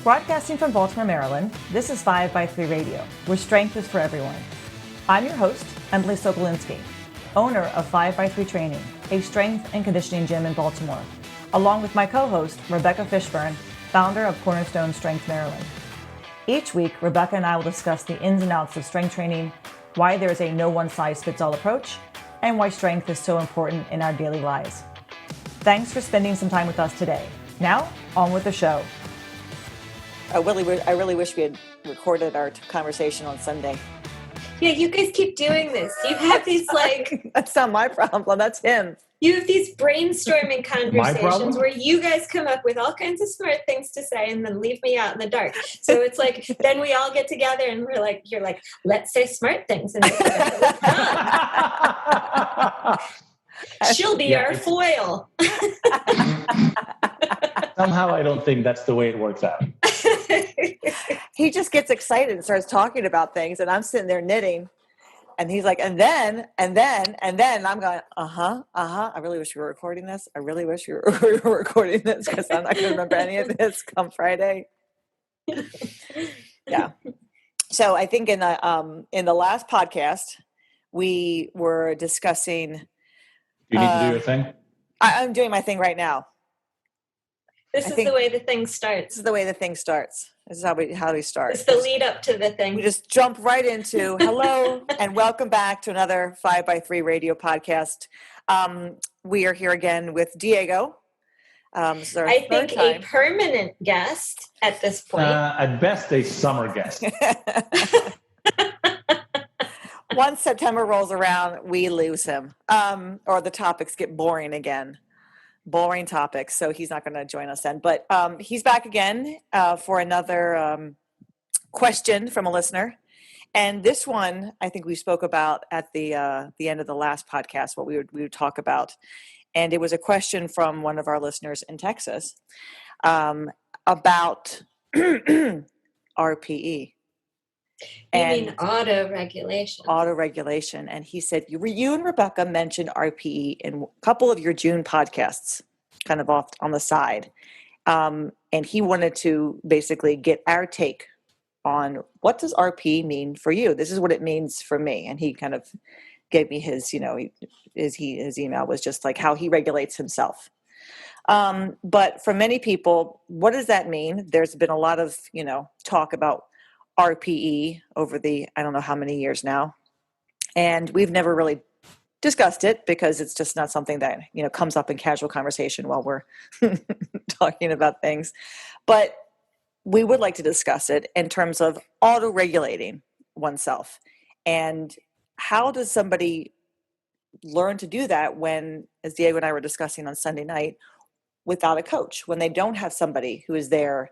Broadcasting from Baltimore, Maryland, this is 5x3 Radio, where strength is for everyone. I'm your host, Emily Sokolinski, owner of 5x3 Training, a strength and conditioning gym in Baltimore, along with my co-host, Rebecca Fishburne, founder of Cornerstone Strength Maryland. Each week, Rebecca and I will discuss the ins and outs of strength training, why there is a no one-size-fits-all approach, and why strength is so important in our daily lives. Thanks for spending some time with us today. Now, on with the show. I really wish we had recorded our conversation on Sunday. Yeah, you guys keep doing this. You have these That's not my problem. That's him. You have these brainstorming conversations where you guys come up with all kinds of smart things to say and then leave me out in the dark. So it's like, then we all get together and you're like, let's say smart things. And she'll be our foil. Somehow I don't think that's the way it works out. He just gets excited and starts talking about things, and I'm sitting there knitting, and he's like, and then I'm going, I really wish we were recording this. I really wish we were recording this because I'm not going to remember any of this come Friday. Yeah. So I think in the last podcast we were discussing. You need to do your thing? I'm doing my thing right now. This is the way the thing starts. This is the way the thing starts. This is how we start. It's the lead up to the thing. We just jump right into hello and welcome back to another 5x3 Radio podcast. We are here again with Diego. This is our I third think time. A permanent guest at this point. At best, a summer guest. Once September rolls around, we lose him. Or the topics get boring again. Boring topics, so he's not going to join us then. But he's back again for another question from a listener. And this one, I think we spoke about at the end of the last podcast, what we would talk about. And it was a question from one of our listeners in Texas about RPE. You mean auto-regulation. Auto-regulation. And he said, you and Rebecca mentioned RPE in a couple of your June podcasts, kind of off on the side. And he wanted to basically get our take on what does RPE mean for you? This is what it means for me. And he kind of gave me his, his email was just like how he regulates himself. But for many people, what does that mean? There's been a lot of, talk about RPE over the, I don't know how many years now. And we've never really discussed it because it's just not something that, comes up in casual conversation while we're talking about things. But we would like to discuss it in terms of auto-regulating oneself. And how does somebody learn to do that when, as Diego and I were discussing on Sunday night, without a coach, when they don't have somebody who is there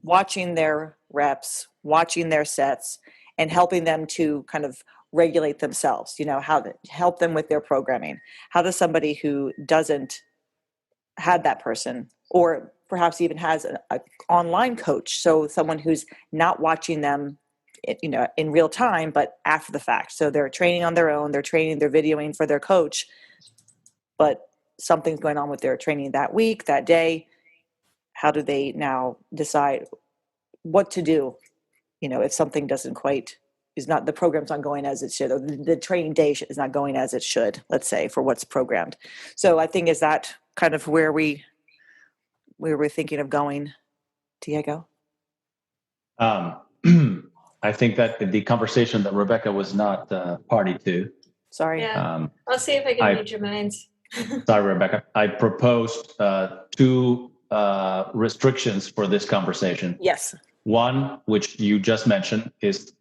watching their reps, watching their sets, and helping them to kind of regulate themselves, how to help them with their programming. How does somebody who doesn't have that person, or perhaps even has an online coach, so someone who's not watching them, in real time, but after the fact. So they're training on their own, they're videoing for their coach, but something's going on with their training that week, that day. How do they now decide what to do? If something the program's not going as it should, or the training day is not going as it should, let's say, for what's programmed. So I think, is that kind of where we're thinking of going, Diego? I think that the conversation that Rebecca was not party to. Sorry. Yeah. I'll see if I can read your minds. Sorry, Rebecca. I proposed two restrictions for this conversation. Yes. One, which you just mentioned, is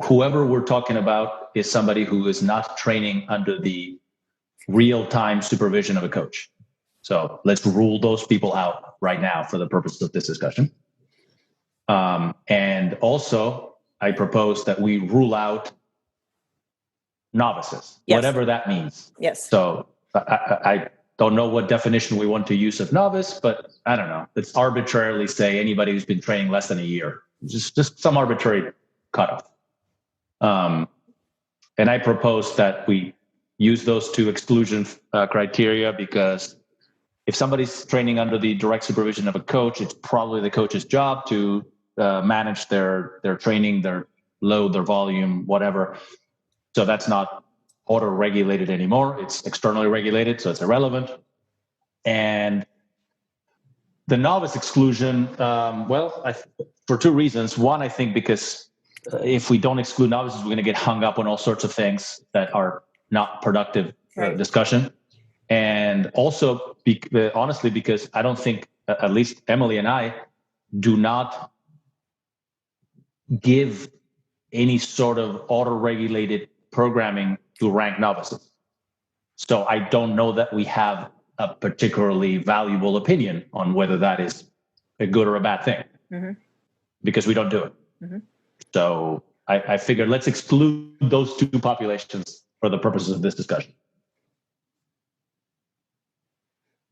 whoever we're talking about is somebody who is not training under the real-time supervision of a coach. So let's rule those people out right now for the purposes of this discussion. And also, I propose that we rule out novices, whatever that means. Yes. So I don't know what definition we want to use of novice, but I don't know. Let's arbitrarily say anybody who's been training less than a year, just some arbitrary cutoff. And I propose that we use those two exclusion criteria because if somebody's training under the direct supervision of a coach, it's probably the coach's job to manage their training, their load, their volume, whatever. So that's not auto-regulated anymore. It's externally regulated, so it's irrelevant. And the novice exclusion, for two reasons. One, I think because if we don't exclude novices, we're going to get hung up on all sorts of things that are not productive discussion. And also, honestly, because I don't think, at least Emily and I, do not give any sort of auto-regulated programming to rank novices. So I don't know that we have a particularly valuable opinion on whether that is a good or a bad thing, because we don't do it. So I figured let's exclude those two populations for the purposes of this discussion.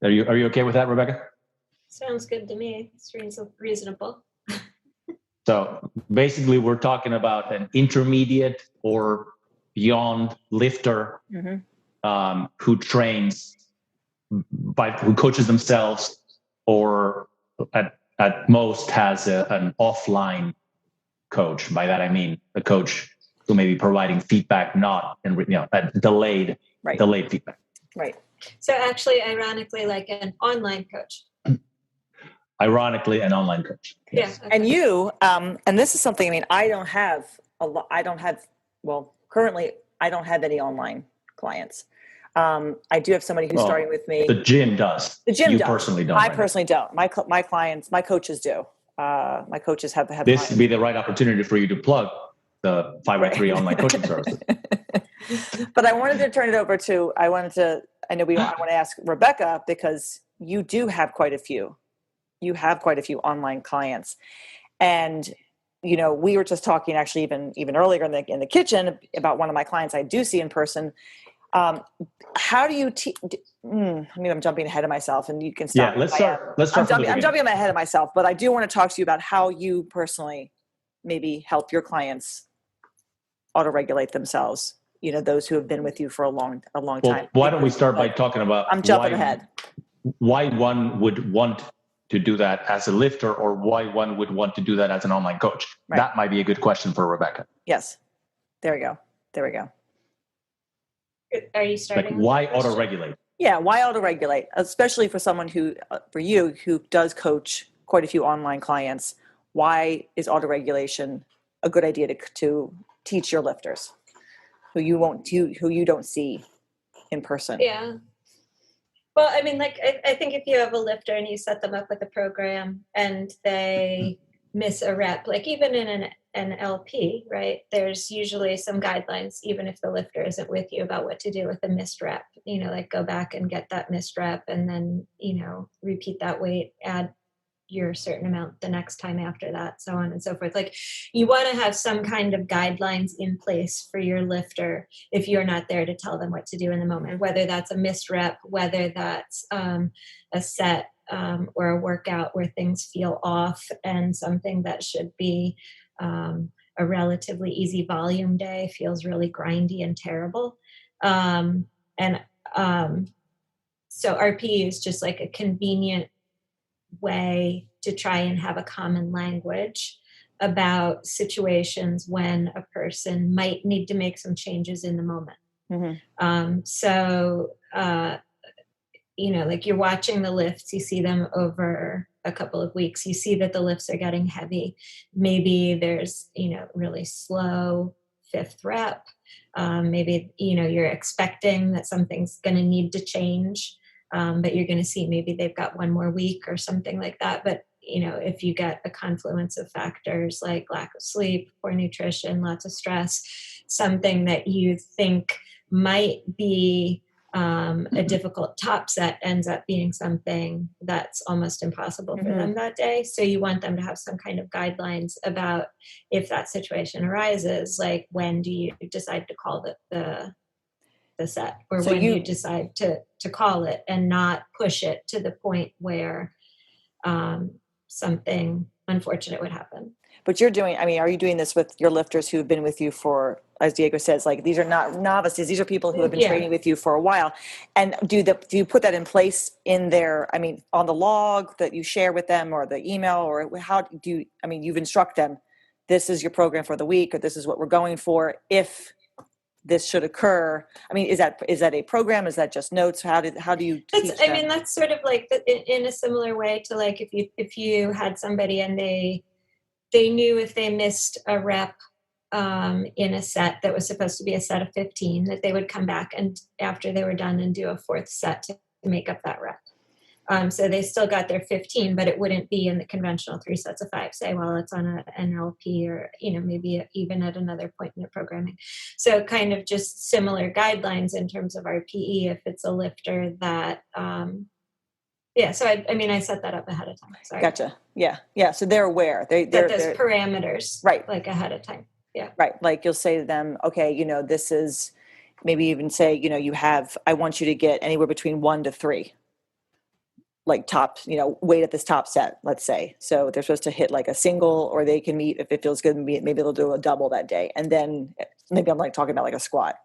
Are you okay with that, Rebecca? Sounds good to me. It's reasonable. So basically, we're talking about an intermediate or beyond lifter who trains who coaches themselves, or at most has an offline coach. By that I mean a coach who may be providing feedback, not delayed feedback. Right. So actually, ironically, like an online coach. Ironically, an online coach. Yes. Yeah. Okay. And you, and this is something, I mean, I don't have currently I don't have any online clients. I do have somebody who's starting with me. The gym does. The gym you does. Personally don't. I personally don't. My clients, my coaches do. My coaches have this would be the right opportunity for you to plug the 5x3 online coaching services. But I wanted to turn it over to, I want to ask Rebecca, because you do have quite a few. You have quite a few online clients. And, we were just talking actually even earlier in the kitchen about one of my clients I do see in person. How do you I'm jumping ahead of myself, and you can stop. Yeah, let's start. I'm jumping ahead of myself, but I do want to talk to you about how you personally maybe help your clients auto-regulate themselves. Those who have been with you for a long time. Why don't we start by talking about I'm jumping ahead. Why one would want to do that as a lifter, or why one would want to do that as an online coach? Right. That might be a good question for Rebecca. Yes. There we go. Are you starting? Like, why auto-regulate? Yeah, why auto-regulate? Especially for someone for you who does coach quite a few online clients. Why is auto-regulation a good idea to teach your lifters who you don't see in person? Yeah. Well, I mean, I think if you have a lifter and you set them up with a program and they miss a rep, like even in an LP, right? There's usually some guidelines, even if the lifter isn't with you, about what to do with a missed rep. Like go back and get that missed rep, and then repeat that weight, add your certain amount the next time after that, so on and so forth. Like, you want to have some kind of guidelines in place for your lifter if you're not there to tell them what to do in the moment, whether that's a missed rep, whether that's a set or a workout where things feel off, and something that should be a relatively easy volume day feels really grindy and terrible. So RP is just like a convenient way to try and have a common language about situations when a person might need to make some changes in the moment. Like you're watching the lifts, you see them over a couple of weeks, you see that the lifts are getting heavy. Maybe there's, really slow fifth rep. Maybe, you're expecting that something's going to need to change. But you're going to see maybe they've got one more week or something like that. But, if you get a confluence of factors like lack of sleep, poor nutrition, lots of stress, something that you think might be a difficult top set ends up being something that's almost impossible for them that day. So you want them to have some kind of guidelines about if that situation arises, like when do you decide to call the set, or so when you decide to call it and not push it to the point where something unfortunate would happen. But are you doing this with your lifters who've been with you for as Diego says, like these are not novices. These are people who have been Yeah. training with you for a while. And do you put that in place in their, I mean, on the log that you share with them or the email, or how do you, I mean, you've instruct them, this is your program for the week, or this is what we're going for if this should occur. I mean, is that a program? Is that just notes? How do you teach them? I mean, that's sort of like in a similar way to like if you had somebody and they knew if they missed a rep in a set that was supposed to be a set of 15, that they would come back and after they were done and do a fourth set to make up that rep. So they still got their 15, but it wouldn't be in the conventional 3 sets of 5, say, while it's on an NLP or, maybe even at another point in their programming. So kind of just similar guidelines in terms of RPE if it's a lifter that, so I set that up ahead of time. Sorry. Gotcha. Yeah. So they're aware. They're parameters, right, like ahead of time. Yeah. Right. Like you'll say to them, okay, this is, maybe even say, I want you to get anywhere between 1 to 3, like top, weight at this top set, let's say. So they're supposed to hit like a single, or they can meet, if it feels good, maybe they'll do a double that day. And then maybe I'm like talking about like a squat.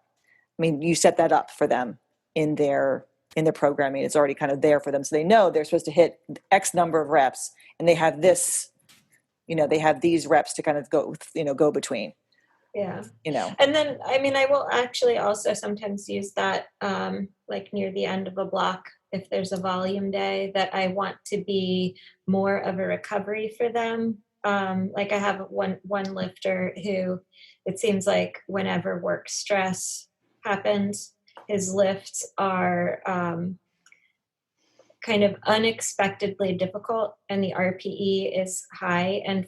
I mean, you set that up for them in their programming. It's already kind of there for them. So they know they're supposed to hit X number of reps, and they have this, they have these reps to kind of go between. Yeah. And then, I will actually also sometimes use that, like near the end of a block, if there's a volume day that I want to be more of a recovery for them. Like I have one lifter who it seems like whenever work stress happens, his lifts are, kind of unexpectedly difficult and the RPE is high. And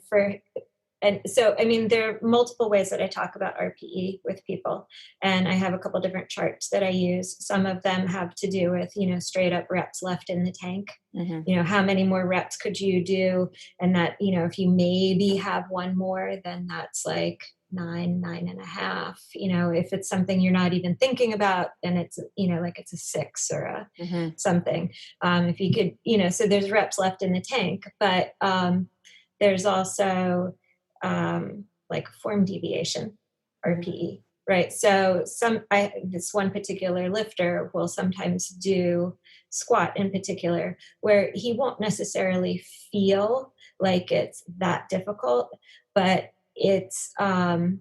so, there are multiple ways that I talk about RPE with people, and I have a couple different charts that I use. Some of them have to do with, straight up reps left in the tank. Mm-hmm. How many more reps could you do? And that, if you maybe have one more, then that's like 9.5. If it's something you're not even thinking about, then it's, like it's a 6 or a mm-hmm. something. If you could, so there's reps left in the tank, but there's also like form deviation, RPE, right? So this one particular lifter will sometimes do squat in particular, where he won't necessarily feel like it's that difficult, but it's the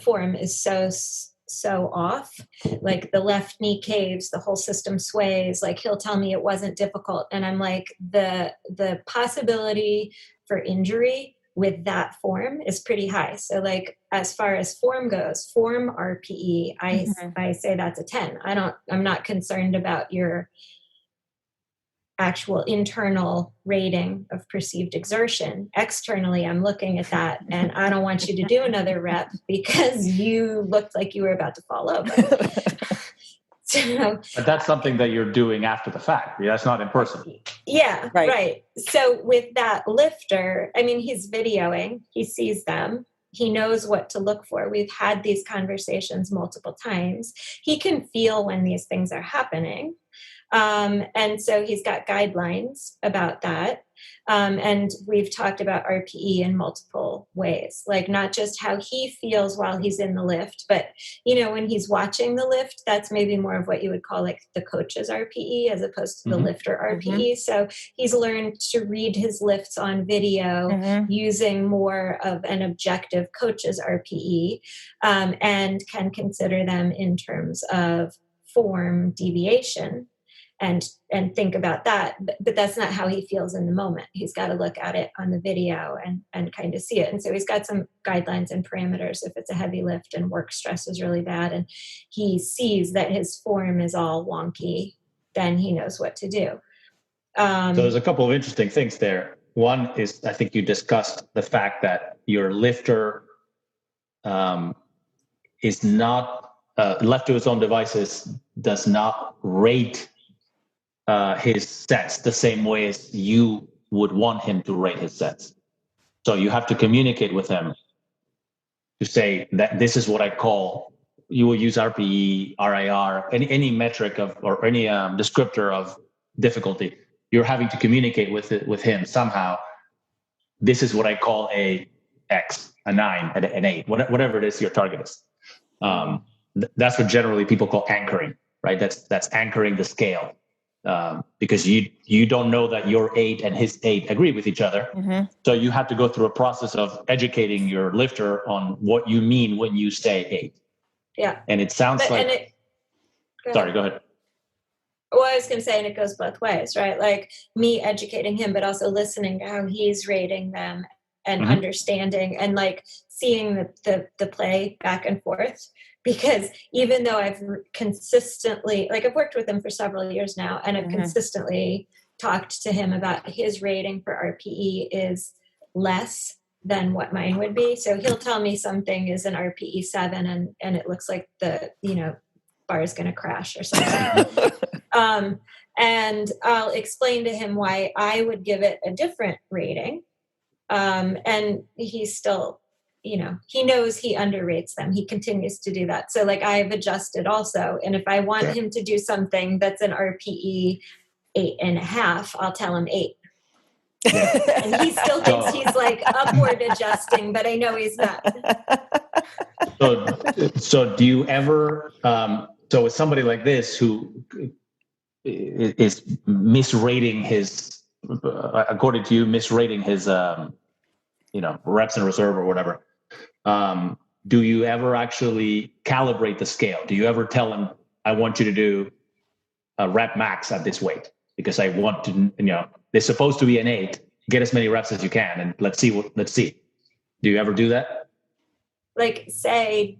form is so off, like the left knee caves, the whole system sways. Like he'll tell me it wasn't difficult, and I'm like, the possibility for injury with that form is pretty high. So like as far as form goes, form RPE, I say that's a 10. I'm not concerned about your actual internal rating of perceived exertion. Externally, I'm looking at that, and I don't want you to do another rep because you looked like you were about to fall over. So, but that's something that you're doing after the fact. That's not in person. Yeah, right. So with that lifter, he's videoing, he sees them, he knows what to look for. We've had these conversations multiple times. He can feel when these things are happening. And so he's got guidelines about that. And we've talked about RPE in multiple ways, like not just how he feels while he's in the lift, but, when he's watching the lift, that's maybe more of what you would call like the coach's RPE as opposed to the lifter RPE. So he's learned to read his lifts on video using more of an objective coach's RPE, and can consider them in terms of form deviation. And think about that, but that's not how he feels in the moment. He's got to look at it on the video and kind of see it. And so he's got some guidelines and parameters. If it's a heavy lift and work stress is really bad, and he sees that his form is all wonky, then he knows what to do. So there's a couple of interesting things there. One is, I think you discussed the fact that your lifter is not left to his own devices, does not rate his sets the same way as you would want him to rate his sets. So you have to communicate with him to say that this is what I call, you will use RPE, RIR, any metric or any descriptor of difficulty. You're having to communicate with him somehow. This is what I call a X, a 9, an 8, whatever it is your target is. That's what generally people call anchoring, right? That's anchoring the scale, because you don't know that your 8 and his 8 agree with each other. Mm-hmm. So you have to go through a process of educating your lifter on what you mean when you say 8. Yeah. And it sounds sorry, go ahead. Well, I was going to say, and it goes both ways, right? Like me educating him, but also listening to how he's rating them and understanding and like seeing the play back and forth. Because even though I've consistently, like I've worked with him for several years now, and I've consistently talked to him about his rating for RPE is less than what mine would be. So he'll tell me something is an RPE 7 and it looks like the, bar is going to crash or something. And I'll explain to him why I would give it a different rating. And he's still, he knows he underrates them. He continues to do that. So like I've adjusted also. And if I want him to do something that's an RPE 8.5, I'll tell him 8. And he still thinks he's like upward adjusting, but I know he's not. So do you ever, so with somebody like this who is misrating his, according to you, misrating his, reps in reserve or whatever, do you ever actually calibrate the scale? Do you ever tell him, I want you to do a rep max at this weight because I want to, it's supposed to be an 8, get as many reps as you can. And let's see. Do you ever do that? Like say,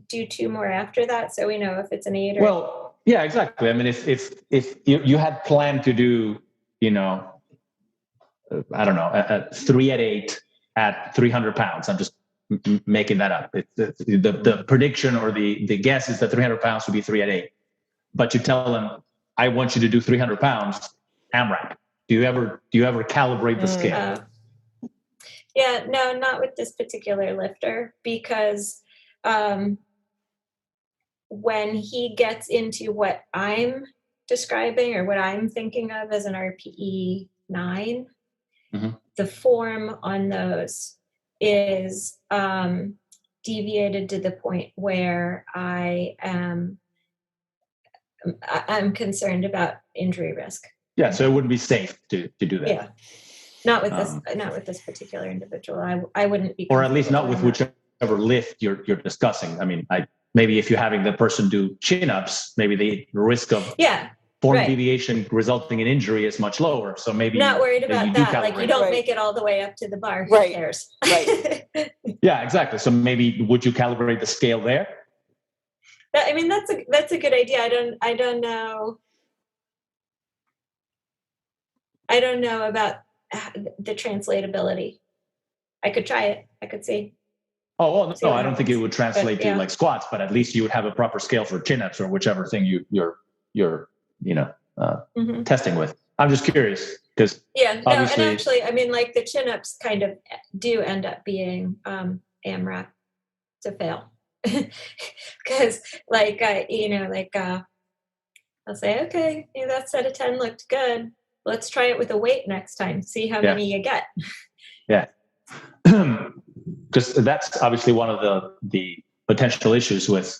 do 2 more after that. So we know if it's an 8 or. Well, yeah, exactly. I mean, if you had planned to do, I don't know, a 3 at 8 at 300 pounds, I'm just making that up. The prediction or the guess is that 300 pounds would be 3 at 8, but you tell them, I want you to do 300 pounds AMRAP. Do you ever calibrate the scale? Yeah, no, not with this particular lifter, because when he gets into what I'm describing or what I'm thinking of as an RPE 9, the form on those is deviated to the point where I'm concerned about injury risk. Yeah, so it wouldn't be safe to do that. Yeah, not with this particular individual. I wouldn't be, or at least not with whichever lift you're discussing. I mean, maybe if you're having the person do chin-ups, maybe the risk of form deviation resulting in injury is much lower. So maybe not worried about that. Like you don't make it all the way up to the bar. Who cares? Right. Yeah, exactly. So maybe would you calibrate the scale there? I mean, that's a good idea. I don't know. I don't know about the translatability. I could try it. I could see. Oh, well, no, I don't think it would translate to like squats, but at least you would have a proper scale for chin-ups or whichever thing you're testing with. I'm just curious because and actually, I mean, like the chin-ups kind of do end up being AMRAP to fail. Because I'll say, okay, that set of 10 looked good. Let's try it with a weight next time. See how many you get. Yeah. Because that's obviously one of the potential issues with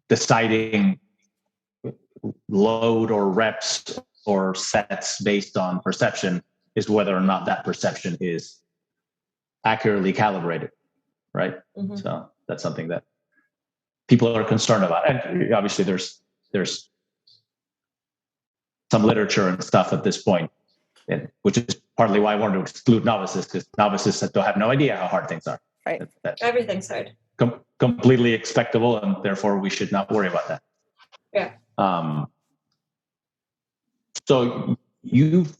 deciding load or reps or sets based on perception is whether or not that perception is accurately calibrated, right? So that's something that people are concerned about. And obviously there's some literature and stuff at this point, which is partly why I wanted to exclude novices, because novices have no idea how hard things are. Right. Everything's hard. Completely expectable, and therefore we should not worry about that. Yeah. So you've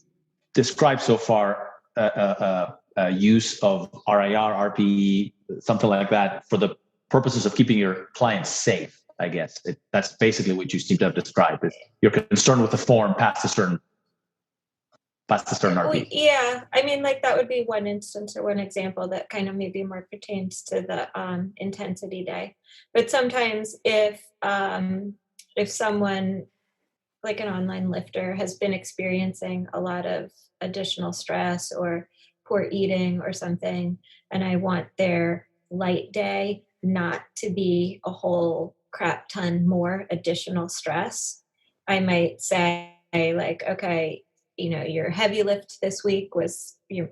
described so far a use of RIR, RPE, something like that for the purposes of keeping your clients safe, I guess. That's basically what you seem to have described. You're concerned with the form past a certain RPE. Yeah, I mean, like that would be one instance or one example that kind of maybe more pertains to the intensity day. But sometimes if someone like an online lifter has been experiencing a lot of additional stress or poor eating or something, and I want their light day, not to be a whole crap ton more additional stress, I might say like, okay, your heavy lift this week was your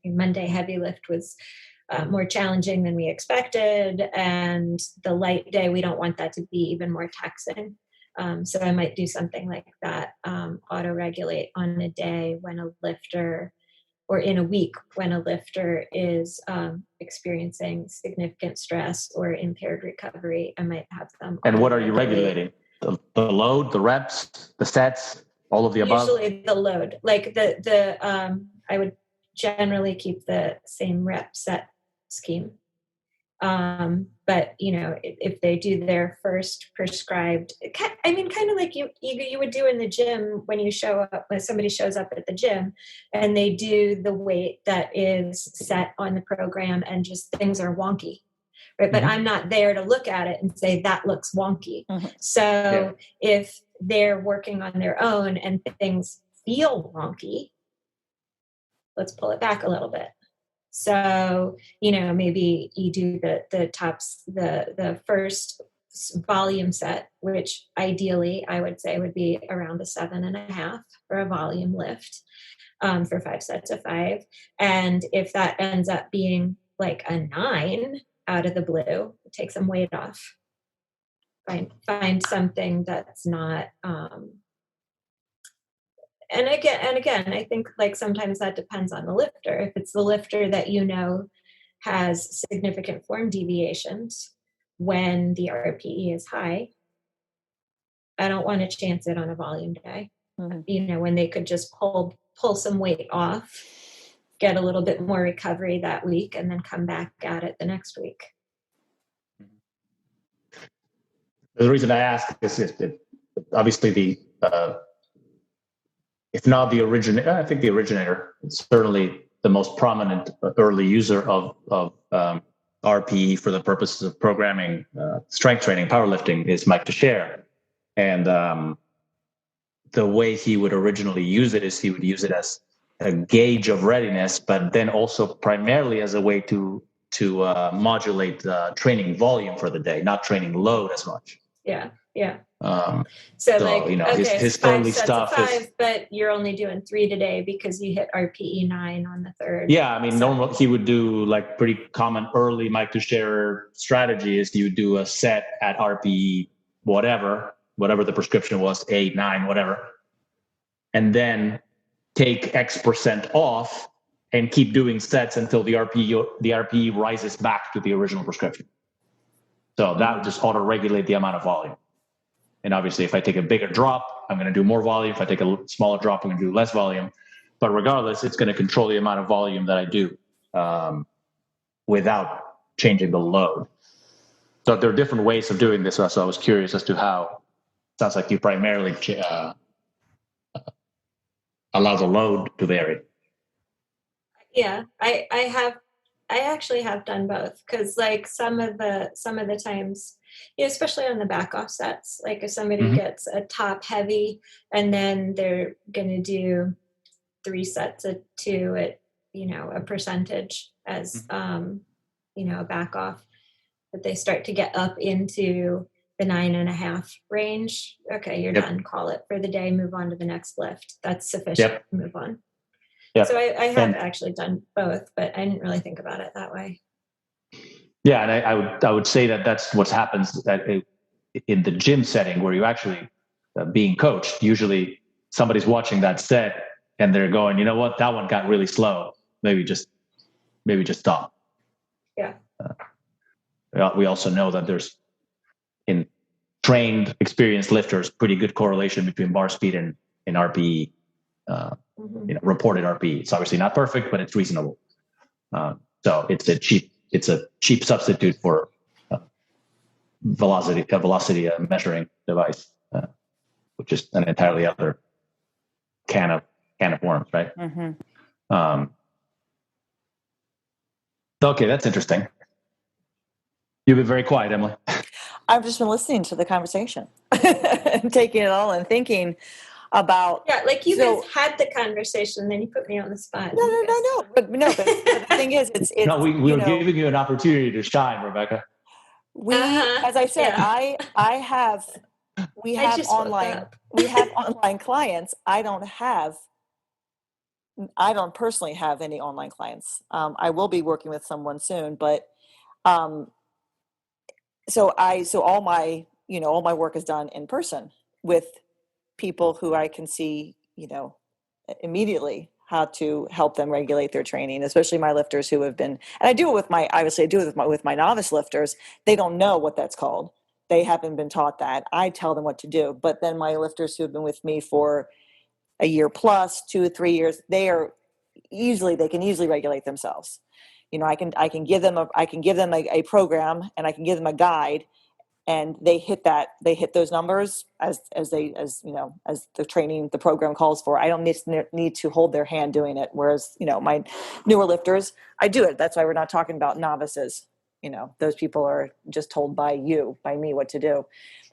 Monday heavy lift was more challenging than we expected. And the light day, we don't want that to be even more taxing. So I might do something like that, auto-regulate on a day when a lifter, or in a week when a lifter is experiencing significant stress or impaired recovery. I might have them. And what are you regulating? The load, the reps, the sets, all of the above? Usually the load. Like I would generally keep the same rep set scheme. But if they do their first prescribed, kind of like you would do in the gym when somebody shows up at the gym and they do the weight that is set on the program and just things are wonky, right? But I'm not there to look at it and say that looks wonky. So if they're working on their own and things feel wonky, let's pull it back a little bit. So, maybe you do the first volume set, which ideally I would say would be around a 7.5 for a volume lift, for 5 sets of 5. And if that ends up being like a 9 out of the blue, take some weight off. Find something that's not, and again, I think like sometimes that depends on the lifter. If it's the lifter that has significant form deviations when the RPE is high, I don't want to chance it on a volume day. When they could just pull some weight off, get a little bit more recovery that week, and then come back at it the next week. The reason I ask is obviously if not the originator, I think the originator, certainly the most prominent early user of RPE for the purposes of programming strength training, powerlifting, is Mike Teixeira. And the way he would originally use it is he would use it as a gauge of readiness, but then also primarily as a way to modulate training volume for the day, not training load as much. Yeah. So his early stuff is, but you're only doing 3 today because you hit RPE 9 on the 3rd. Yeah, normal he would do like pretty common early Mike Teixeira strategy is you do a set at RPE whatever the prescription was, 8, 9, whatever, and then take X% off and keep doing sets until the RPE rises back to the original prescription. So that would just auto-regulate the amount of volume. And obviously, if I take a bigger drop, I'm going to do more volume. If I take a smaller drop, I'm going to do less volume. But regardless, it's going to control the amount of volume that I do without changing the load. So there are different ways of doing this. So I was curious as to how. Sounds like you primarily allow the load to vary. Yeah, I actually have done both, because like some of the times, especially on the back off sets, like if somebody gets a top heavy and then they're going to do 3 sets of 2 at a percentage as a back off, but they start to get up into the 9.5 range. Okay, you're done. Call it for the day. Move on to the next lift. That's sufficient. Move on. Yep. So I have actually done both, but I didn't really think about it that way. Yeah, and I would say that that's what happens in the gym setting where you actually being coached. Usually somebody's watching that set and they're going, you know what, that one got really slow. Maybe just stop. Yeah. We also know that there's, in trained, experienced lifters, pretty good correlation between bar speed and RPE. Reported RPE. It's obviously not perfect, but it's reasonable. So it's a cheap substitute for velocity measuring device, which is an entirely other can of worms, right? Okay, that's interesting. You've been very quiet, Emily. I've just been listening to the conversation and taking it all and thinking about. Yeah, like you guys had the conversation, then you put me on the spot. No. But the thing is, it's no, we were giving you an opportunity to shine, Rebecca. as I said, yeah. we I have just woke online, up. clients. I don't personally have any online clients. I will be working with someone soon, but um, so all my work is done in person with people who I can see, immediately how to help them regulate their training, especially my lifters who have been, and I do it with my novice lifters. They don't know what that's called. They haven't been taught that. I tell them what to do. But then my lifters who have been with me for a year plus, 2 or 3 years, they can easily regulate themselves. I can give them a program, and I can give them a guide, and they hit those numbers as the program calls for. I don't need to hold their hand doing it. Whereas, my newer lifters, I do it. That's why we're not talking about novices. Those people are just told by me what to do.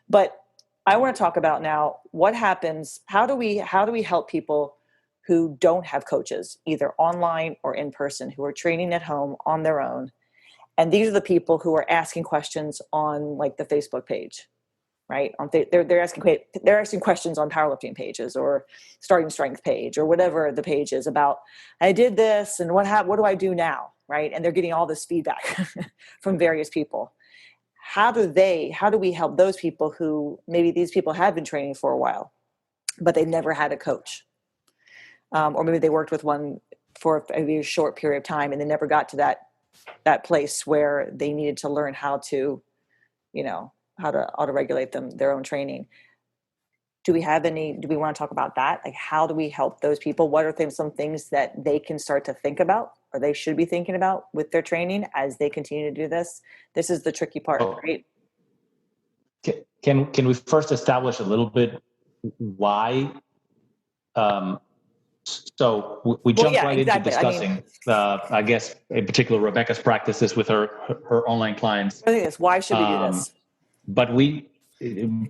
But I want to talk about now what happens. How do we help people who don't have coaches, either online or in person, who are training at home on their own? And these are the people who are asking questions on, like, the Facebook page, right? They're asking questions on powerlifting pages or starting strength page or whatever the page is about. I did this, and what do I do now, right? And they're getting all this feedback from various people. How do we help those people who maybe these people have been training for a while, but they've never had a coach, or maybe they worked with one for a very short period of time and they never got to that place where they needed to learn how to auto-regulate their own training. Do we want to talk about that? Like, how do we help those people? What are some things that they can start to think about, or they should be thinking about with their training as they continue to do this? This is the tricky part, right? Can we first establish a little bit why? So we jumped into discussing, I guess, in particular, Rebecca's practices with her online clients. I think why should we do this? But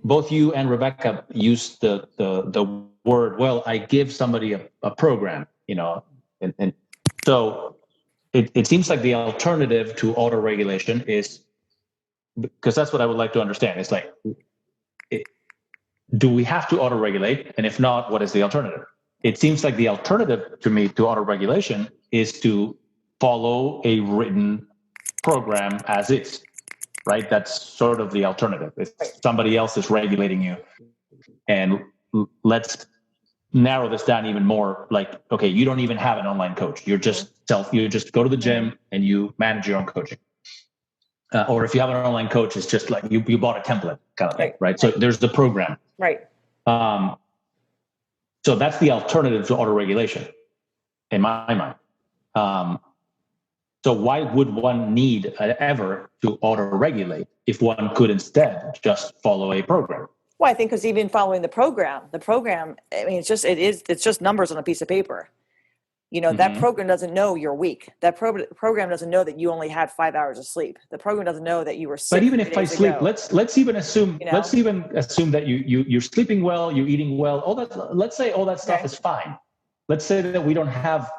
both you and Rebecca used the word. Well, I give somebody a program, and so it seems like the alternative to auto-regulation is, because that's what I would like to understand. It's like, do we have to auto-regulate? And if not, what is the alternative? It seems like the alternative to me to auto-regulation is to follow a written program as is, right? That's sort of the alternative. If somebody else is regulating you. And let's narrow this down even more. Like, okay, you don't even have an online coach. You just go to the gym and you manage your own coaching. Or if you have an online coach, it's just like you bought a template kind of thing, right? So there's the program. Right. So that's the alternative to auto-regulation in my mind. So why would one need ever to auto-regulate if one could instead just follow a program? Well, I think because even following the program, I mean, it's just numbers on a piece of paper. That program doesn't know you're weak. That program doesn't know that you only had 5 hours of sleep. The program doesn't know that you were sick. But even if I sleep, let's even assume that you're sleeping well, you're eating well. Let's say all that stuff is fine. Let's say that we don't have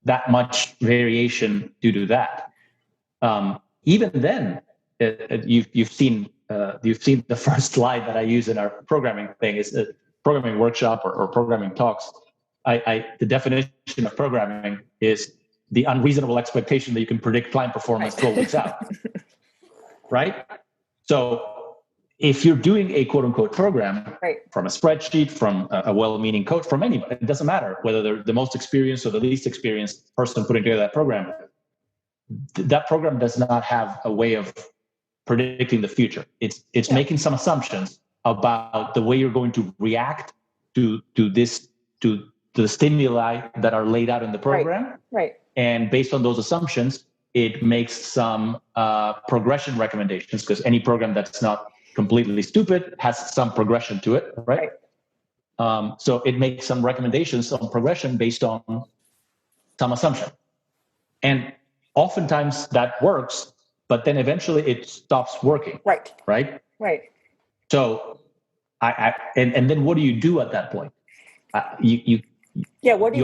that much variation due to that. Even then, you've seen the first slide that I use in our programming thing is a programming workshop or programming talks. The definition of programming is the unreasonable expectation that you can predict client performance 12 weeks out. Right? So if you're doing a quote unquote program from a spreadsheet, from a well-meaning coach, from anybody, it doesn't matter whether they're the most experienced or the least experienced person putting together that program. That program does not have a way of predicting the future. It's making some assumptions about the way you're going to react to the stimuli that are laid out in the program. Right. And based on those assumptions, it makes some progression recommendations, because any program that's not completely stupid has some progression to it, right? So it makes some recommendations on progression based on some assumption. And oftentimes that works, but then eventually it stops working. Right. So and then what do you do at that point? What do you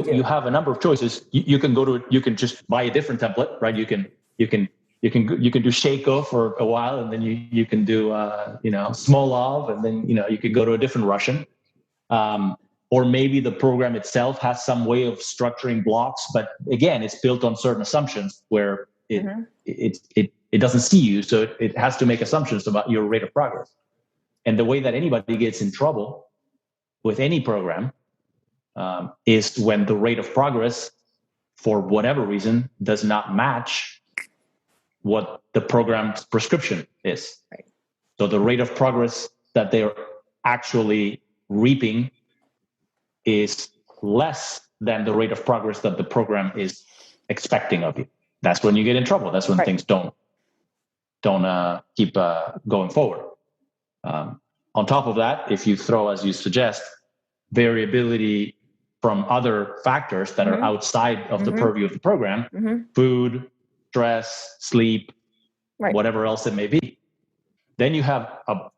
do? You have a number of choices. You can you can just buy a different template, right? You can you can do Shaco for a while, and then you can do Smolov, and then you could go to a different Russian. Or maybe the program itself has some way of structuring blocks, but again, it's built on certain assumptions where it doesn't see you, so it has to make assumptions about your rate of progress. And the way that anybody gets in trouble with any program is when the rate of progress, for whatever reason, does not match what the program's prescription is. Right. So the rate of progress that they're actually reaping is less than the rate of progress that the program is expecting of you. That's when you get in trouble. That's when things don't keep going forward. On top of that, if you throw, as you suggest, variability from other factors that are outside of the purview of the program, food, stress, sleep, whatever else it may be, then you have a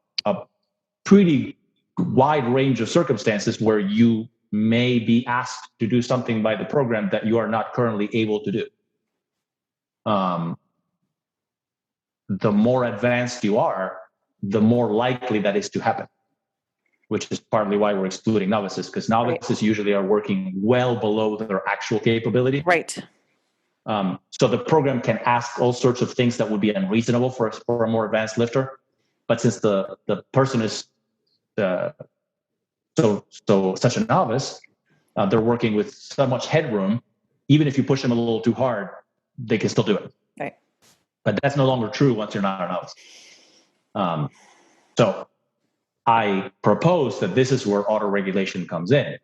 pretty wide range of circumstances where you may be asked to do something by the program that you are not currently able to do. The more advanced you are, the more likely that is to happen, which is partly why we're excluding novices, because novices usually are working well below their actual capability. Right. So the program can ask all sorts of things that would be unreasonable for a more advanced lifter. But since the person is such a novice, they're working with so much headroom. Even if you push them a little too hard, they can still do it. Right. But that's no longer true once you're not a novice. So I propose that this is where auto-regulation comes in.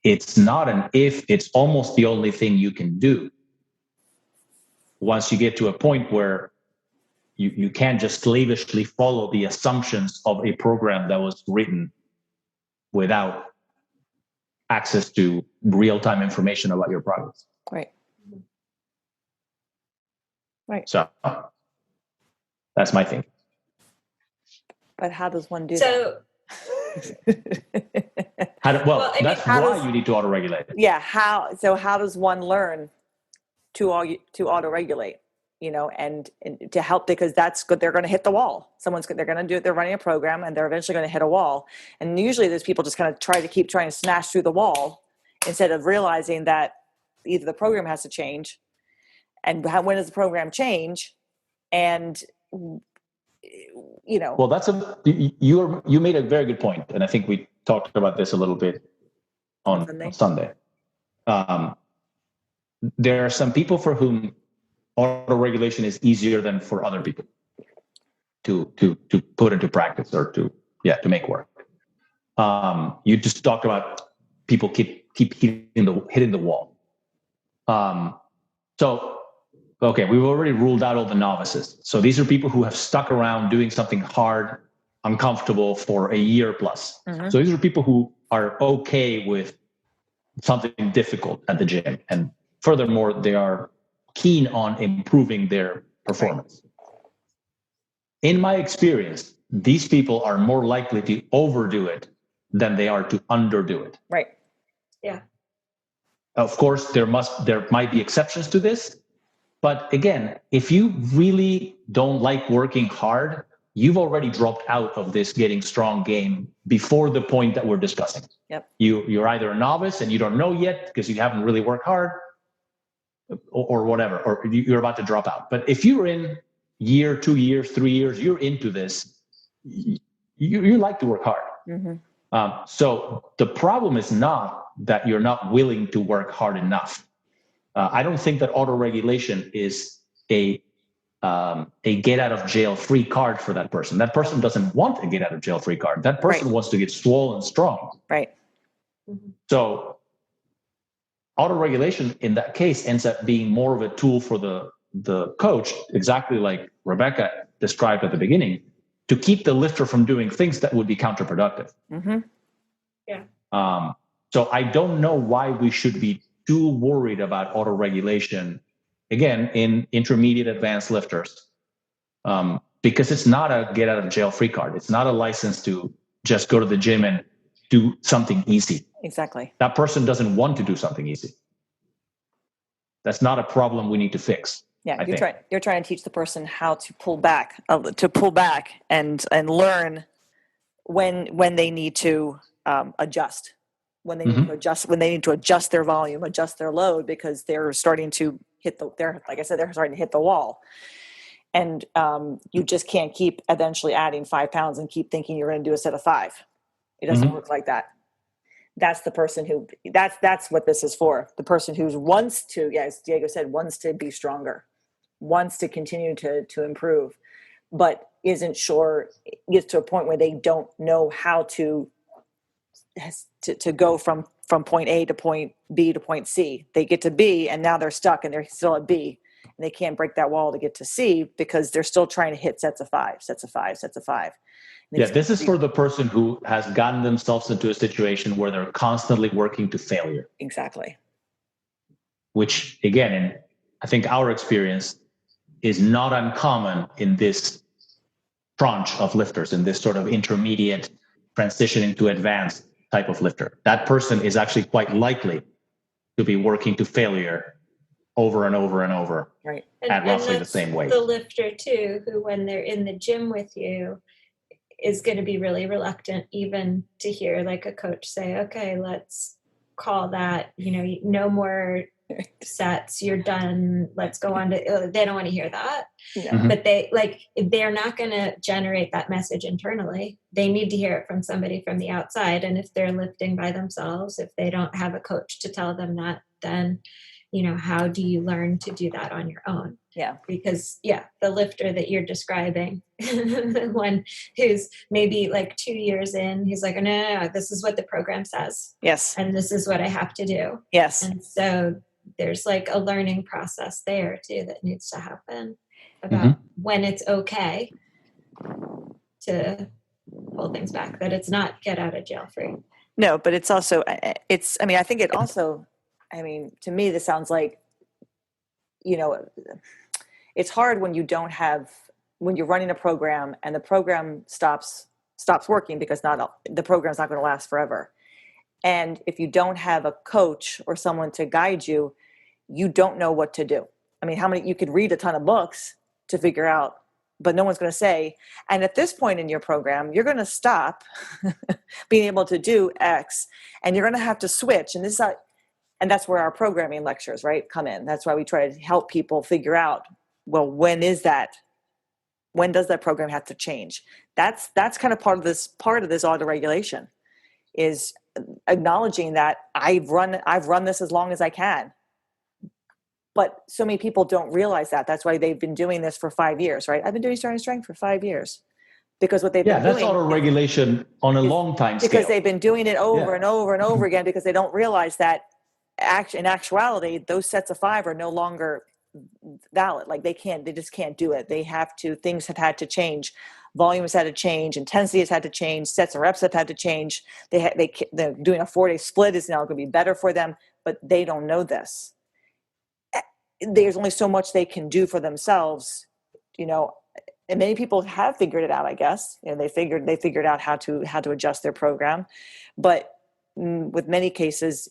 It's not an if, it's almost the only thing you can do. Once you get to a point where you can't just slavishly follow the assumptions of a program that was written without access to real-time information about your progress. Right. So that's my thing. But how does one do that? That's why you need to auto-regulate. Yeah. How does one learn to auto-regulate? And to help, because that's good. They're going to hit the wall. They're going to do it. They're running a program, and they're eventually going to hit a wall. And usually, those people just kind of keep trying to smash through the wall instead of realizing that either the program has to change, and when does the program change, and Well, you made a very good point, and I think we talked about this a little bit on Sunday. There are some people for whom auto-regulation is easier than for other people to put into practice or to make work. You just talked about people keep hitting the wall. Okay, we've already ruled out all the novices. So these are people who have stuck around doing something hard, uncomfortable for a year plus. So these are people who are okay with something difficult at the gym. And furthermore, they are keen on improving their performance. In my experience, these people are more likely to overdo it than they are to underdo it. Right. Yeah. Of course, there might be exceptions to this. But again, if you really don't like working hard, you've already dropped out of this getting strong game before the point that we're discussing. Yep. You're either a novice and you don't know yet because you haven't really worked hard, or whatever, or you're about to drop out. But if you're in year, 2 years, 3 years, you're into this, you like to work hard. So the problem is not that you're not willing to work hard enough. I don't think that auto-regulation is a get out of jail free card for that person. That person doesn't want a get out of jail free card. That person wants to get swole and strong. Right. So auto-regulation in that case ends up being more of a tool for the coach, exactly like Rebecca described at the beginning, to keep the lifter from doing things that would be counterproductive. Yeah. So I don't know why we should be too worried about auto-regulation, again, in intermediate advanced lifters, because it's not a get out of jail free card. It's not a license to just go to the gym and do something easy. Exactly. That person doesn't want to do something easy. That's not a problem we need to fix. Yeah, you're trying to teach the person how to pull back, and learn when they need to adjust, when they need to adjust, when they need to adjust their volume, adjust their load, because they're starting to like I said, they're starting to hit the wall. And you just can't keep eventually adding 5 pounds and keep thinking you're going to do a set of 5. It doesn't work like that. That's the person who, that's what this is for. The person who wants to, as Diego said, wants to be stronger, wants to continue to improve, but isn't sure, gets to a point where they don't know how to go from point A to point B to point C. They get to B and now they're stuck and they're still at B, and they can't break that wall to get to C because they're still trying to hit sets of 5. Yeah, this is for the person who has gotten themselves into a situation where they're constantly working to failure. Exactly. Which, again, I think our experience is not uncommon in this tranche of lifters, in this sort of intermediate transitioning to advanced type of lifter. That person is actually quite likely to be working to failure over and over and over, right, at roughly the same weight. The lifter too, who when they're in the gym with you, is going to be really reluctant even to hear like a coach say, okay, let's call that, no more sets, you're done, let's go on to, they don't want to hear that. Yeah. But they're not going to generate that message internally. They need to hear it from somebody from the outside. And if they're lifting by themselves, if they don't have a coach to tell them that, then how do you learn to do that on your own? Yeah. Because the lifter that you're describing, the one who's maybe like 2 years in, he's like, no, this is what the program says. Yes. And this is what I have to do. Yes. And so there's like a learning process there too that needs to happen about when it's okay to pull things back, that it's not get out of jail free. No, but it's also, I think it also, to me, this sounds like, it's hard when when you're running a program and the program stops working because the program's not going to last forever. And if you don't have a coach or someone to guide you, you don't know what to do. You could read a ton of books to figure out, but no one's going to say, and at this point in your program, you're going to stop being able to do X, and you're going to have to switch. And that's where our programming lectures, right, come in. That's why we try to help people figure out, well, when does that program have to change? That's kind of part of this auto-regulation, is acknowledging that I've run this as long as I can. But so many people don't realize that. That's why they've been doing this for 5 years, right? I've been doing starting strength for 5 years. Because what they've been doing... Yeah, that's auto-regulation on a long time scale. Because they've been doing it over and over and over again, because they don't realize that in actuality, those sets of 5 are no longer valid. Like they just can't do it. Things have had to change. Volume has had to change. Intensity has had to change. Sets and reps have had to change. They're doing a 4-day split is now going to be better for them, but they don't know this. There's only so much they can do for themselves, and many people have figured it out, I guess. They figured out how to adjust their program, but with many cases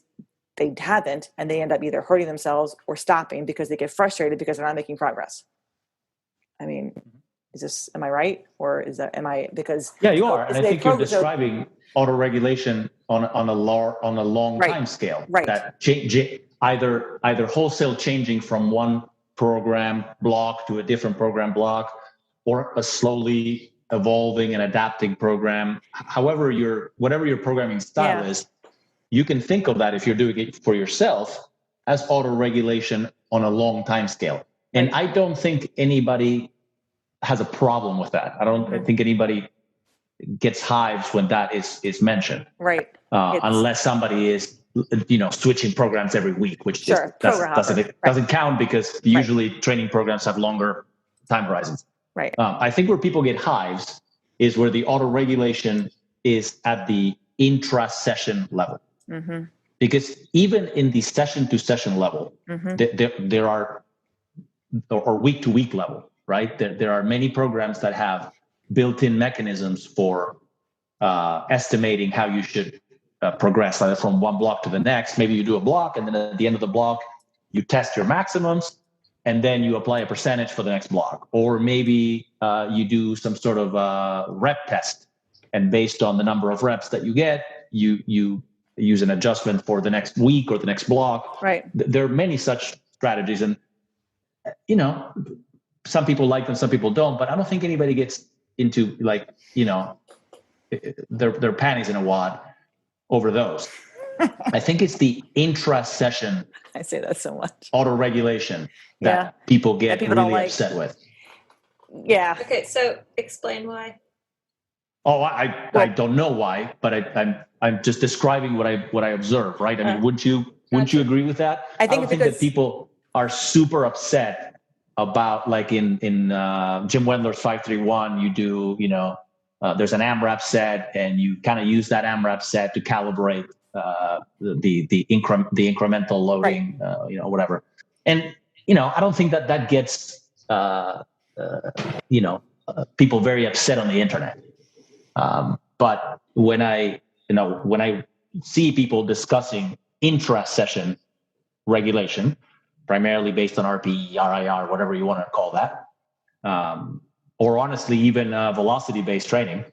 they haven't, and they end up either hurting themselves or stopping because they get frustrated because they're not making progress. Am I right? Or because you are. And I think you're describing auto-regulation on a long time scale. Right. That either wholesale changing from one program block to a different program block, or a slowly evolving and adapting program. Whatever your programming style is, you can think of that, if you're doing it for yourself, as auto-regulation on a long time scale. And I don't think anybody has a problem with that. I don't think anybody gets hives when that is mentioned. Right. Unless somebody is, switching programs every week, which doesn't count, because usually training programs have longer time horizons. Right. I think where people get hives is where the auto-regulation is at the intra-session level. Mm-hmm. Because even in the session-to-session level, there are, or week-to-week level, right? There are many programs that have built-in mechanisms for estimating how you should progress, either from one block to the next. Maybe you do a block, and then at the end of the block, you test your maximums, and then you apply a percentage for the next block. Or maybe you do some sort of rep test, and based on the number of reps that you get, you use an adjustment for the next week or the next block. Right. There are many such strategies, and some people like them, some people don't. But I don't think anybody gets into their panties in a wad over those. I think it's the intra-session. I say that so much. Auto-regulation that people get really upset with. Yeah. Okay, so explain why. Oh, I don't know why, but I'm just describing what I observe, right? I mean, wouldn't you agree with that? I don't think that people are super upset about, like in Jim Wendler's 531, you do, there's an AMRAP set, and you kind of use that AMRAP set to calibrate the incremental loading, right. Whatever. And I don't think that gets people very upset on the internet. But when I see people discussing intra-session regulation, primarily based on RPE, RIR, whatever you want to call that, or honestly even velocity-based training,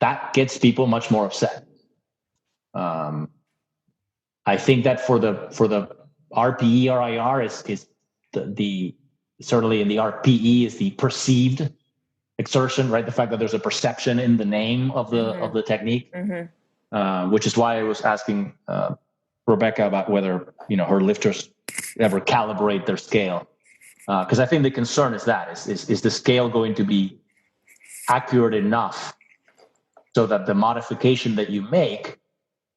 that gets people much more upset. I think that for the RPE, RIR is the certainly in the RPE is the perceived exertion, right? The fact that there's a perception in the name of the technique, which is why I was asking Rebecca about whether her lifters ever calibrate their scale, because I think the concern is that is the scale going to be accurate enough so that the modification that you make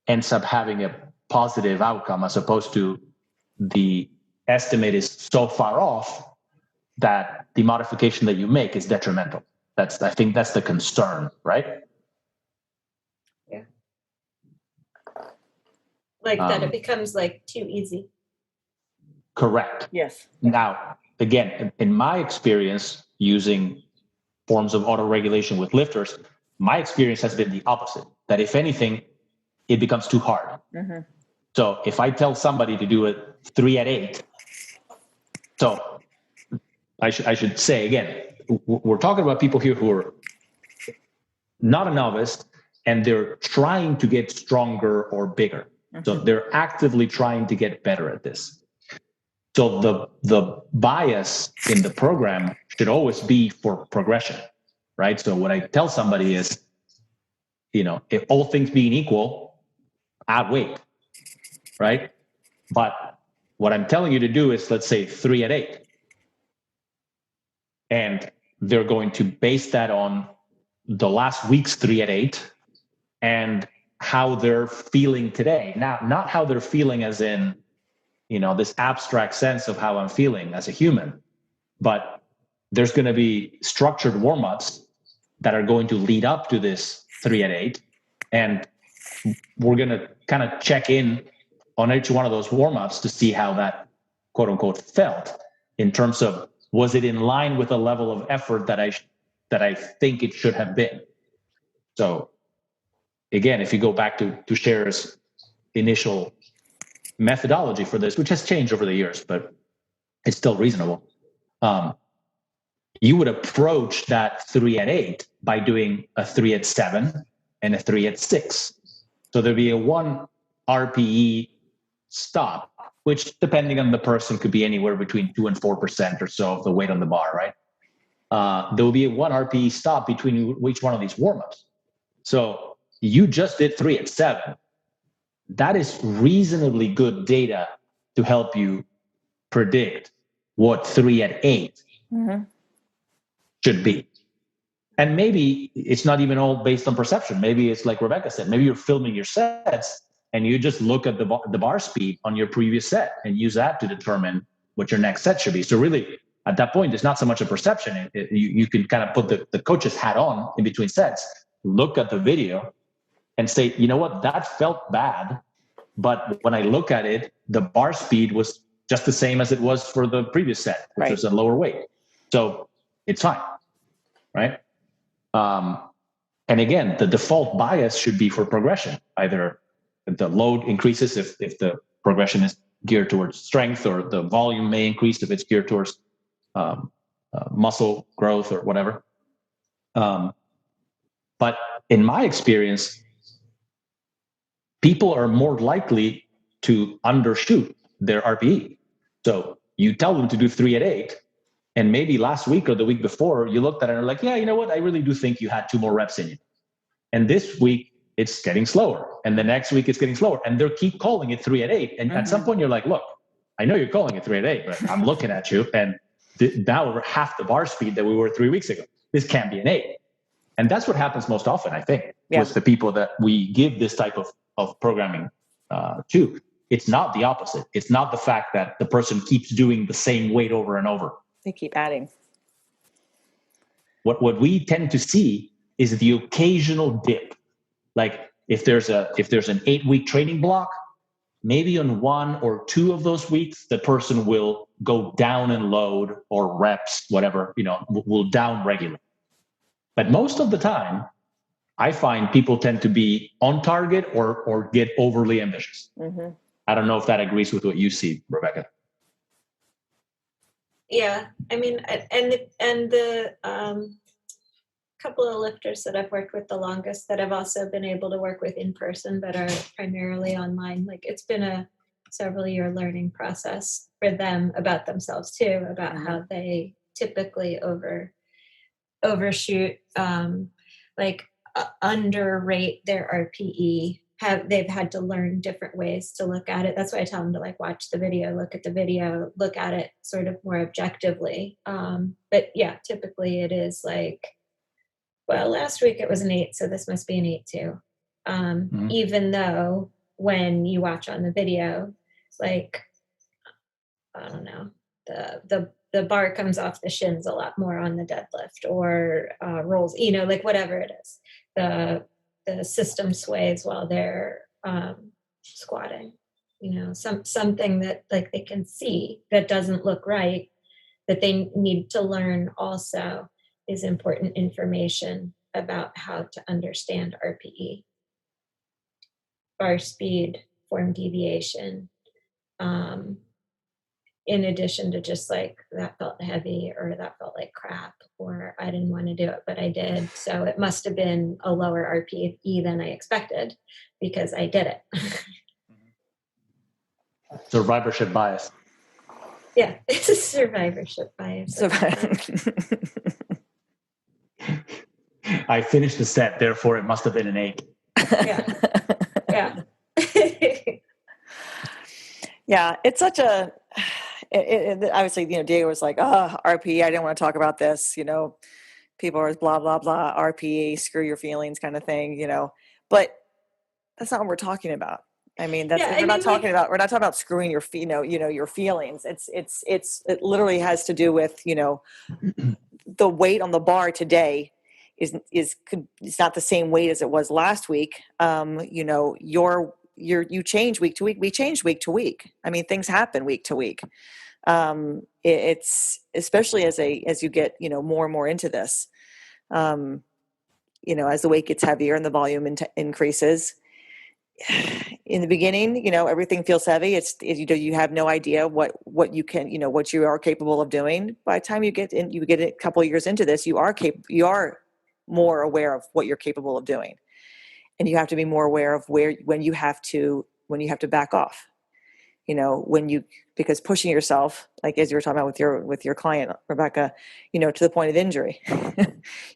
ends up having a positive outcome, as opposed to the estimate is so far off that the modification that you make is detrimental. I think that's the concern, right? Yeah. Like that it becomes like too easy. Correct. Yes. Now, again, in my experience using forms of auto-regulation with lifters, my experience has been the opposite, that if anything, it becomes too hard. Mm-hmm. So if I tell somebody to do it 3 at 8, so I should say again, we're talking about people here who are not a novice, and they're trying to get stronger or bigger. Mm-hmm. So they're actively trying to get better at this. So the bias in the program should always be for progression, right? So what I tell somebody is, if all things being equal, add weight, right? But what I'm telling you to do is, let's say 3 at 8. And they're going to base that on the last week's 3 at 8 and how they're feeling today. Now, not how they're feeling as in, this abstract sense of how I'm feeling as a human, but there's going to be structured warm-ups that are going to lead up to this 3 at 8. And we're going to kind of check in on each one of those warm-ups to see how that quote unquote felt, in terms of, was it in line with the level of effort that I think it should have been? So again, if you go back to Cher's initial methodology for this, which has changed over the years, but it's still reasonable. You would approach that 3 at 8 by doing a 3 at 7 and a 3 at 6. So there'd be a 1 RPE stop, which depending on the person could be anywhere between 2 and 4% or so of the weight on the bar, right? There will be a 1 RPE stop between each one of these warm-ups. So you just did 3 at 7. That is reasonably good data to help you predict what 3 at 8 should be. And maybe it's not even all based on perception. Maybe it's like Rebecca said, maybe you're filming your sets and you just look at the bar speed on your previous set and use that to determine what your next set should be. So really, at that point, it's not so much a perception. You can kind of put the coach's hat on in between sets, look at the video and say, you know what, that felt bad. But when I look at it, the bar speed was just the same as it was for the previous set, which was a lower weight. So it's fine, right? And again, the default bias should be for progression. Either the load increases if the progression is geared towards strength, or the volume may increase if it's geared towards muscle growth or whatever. But in my experience, people are more likely to undershoot their RPE. So you tell them to do 3 at 8, and maybe last week or the week before, you looked at it and are like, yeah, you know what? I really do think you had 2 more reps in you. And this week, it's getting slower. And the next week, it's getting slower. And they'll keep calling it 3 at 8. And at some point, you're like, look, I know you're calling it 3 at 8, but I'm looking at you, and now we're half the bar speed that we were 3 weeks ago. This can't be an 8. And that's what happens most often, I think, with the people that we give this type of programming to. It's not the opposite. It's not the fact that the person keeps doing the same weight over and over. They keep adding. What we tend to see is the occasional dip. Like if there's an 8-week training block, maybe on 1 or 2 of those weeks, the person will go down in load or reps, whatever, will down regularly. But most of the time, I find people tend to be on target or get overly ambitious. Mm-hmm. I don't know if that agrees with what you see, Rebecca. Yeah, I mean, and the couple of lifters that I've worked with the longest that I've also been able to work with in person but are primarily online, like it's been a several year learning process for them about themselves too, about how they typically overshoot, underrate their RPE. They've had to learn different ways to look at it. That's why I tell them to watch the video, look at the video, look at it sort of more objectively. But yeah, typically it is well, last week it was an 8, so this must be an 8 too. Even though when you watch on the video, it's I don't know, the bar comes off the shins a lot more on the deadlift, or rolls, whatever it is. The system sways while they're squatting, something that they can see that doesn't look right, that they need to learn also is important information about how to understand RPE, bar speed, form deviation, in addition to just that felt heavy, or that felt like crap, or I didn't want to do it, but I did. So it must have been a lower RPE than I expected because I did it. Survivorship bias. Yeah, it's a survivorship bias. I finished the set, therefore it must have been an 8. Yeah. Yeah, it's such a... obviously, Diego was like, RPE, I didn't want to talk about this, people are blah, blah, blah, RPE, screw your feelings kind of thing, but that's not what we're talking about. I mean, we're not talking about screwing your your feelings. It literally has to do with, the weight on the bar today it's not the same weight as it was last week. You change week to week. We change week to week. I mean, things happen week to week. It's especially as you get, more and more into this, as the weight gets heavier and the volume increases. In the beginning, everything feels heavy. You have no idea what you can, what you are capable of doing. By the time you get a couple of years into this, you are more aware of what you're capable of doing. And you have to be more aware of when you have to back off, because pushing yourself, like as you were talking about with your client, Rebecca, to the point of injury,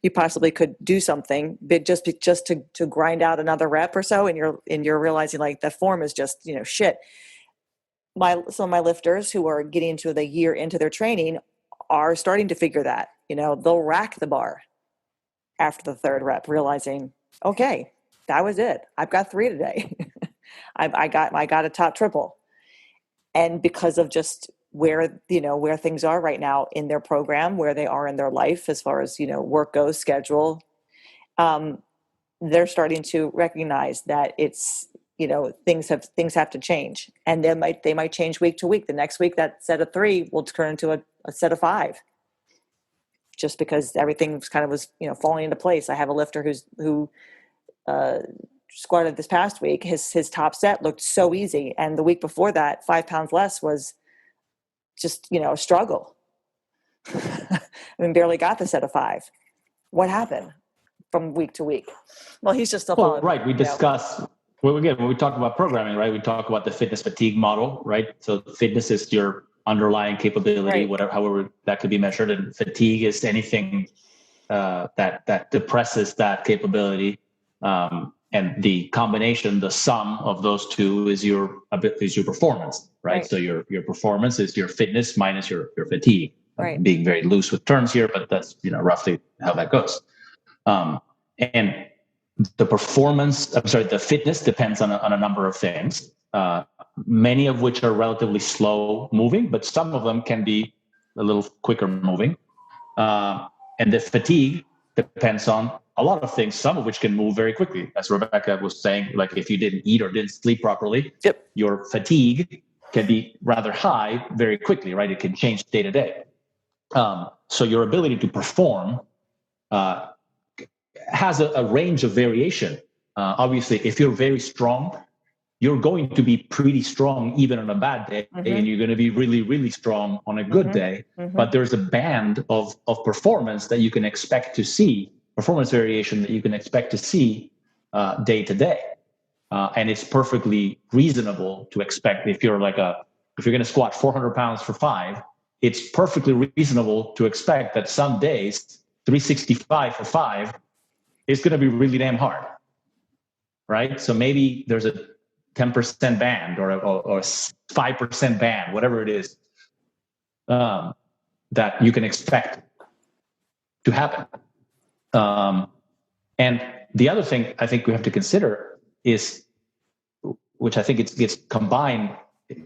you possibly could do something big just to grind out another rep or so. And you're realizing the form is just, shit. Some of my lifters who are getting into the year into their training are starting to figure that, they'll rack the bar after the 3rd rep, realizing, okay, that was it. I've got 3 today. I got a top triple. And because of just where things are right now in their program, where they are in their life, as far as, work goes, schedule, they're starting to recognize that it's, things have to change, and they might change week to week. The next week, that set of 3 will turn into a set of 5. Just because everything kind of was, falling into place. I have a lifter who squatted this past week, his top set looked so easy. And the week before that, 5 pounds less was just, a struggle. I mean, barely got the set of 5. What happened from week to week? Well, he's just still following. Right. We discuss, again, when we talk about programming, right, we talk about the fitness fatigue model, right? So fitness is your underlying capability, whatever, however that could be measured. And fatigue is anything that depresses that capability. And the combination, the sum of those two is your performance, right? So your performance is your fitness minus your fatigue. I'm being very loose with terms here, but that's roughly how that goes. And the fitness depends on a number of things, many of which are relatively slow moving, but some of them can be a little quicker moving. And the fatigue depends on a lot of things, some of which can move very quickly. As Rebecca was saying, like if you didn't eat or didn't sleep properly, your fatigue can be rather high very quickly, right? It can change day to day. So your ability to perform has a range of variation. Obviously, if you're very strong, you're going to be pretty strong even on a bad day, and you're going to be really, really strong on a good day. But there's a band of performance that you can expect to see, performance variation that you can expect to see day to day. And it's perfectly reasonable to expect if you're going to squat 400 pounds for 5, it's perfectly reasonable to expect that some days 365 for 5 is going to be really damn hard, right? So maybe there's a 10% band or 5% band, whatever it is, that you can expect to happen. And the other thing I think we have to consider is, which I think it gets combined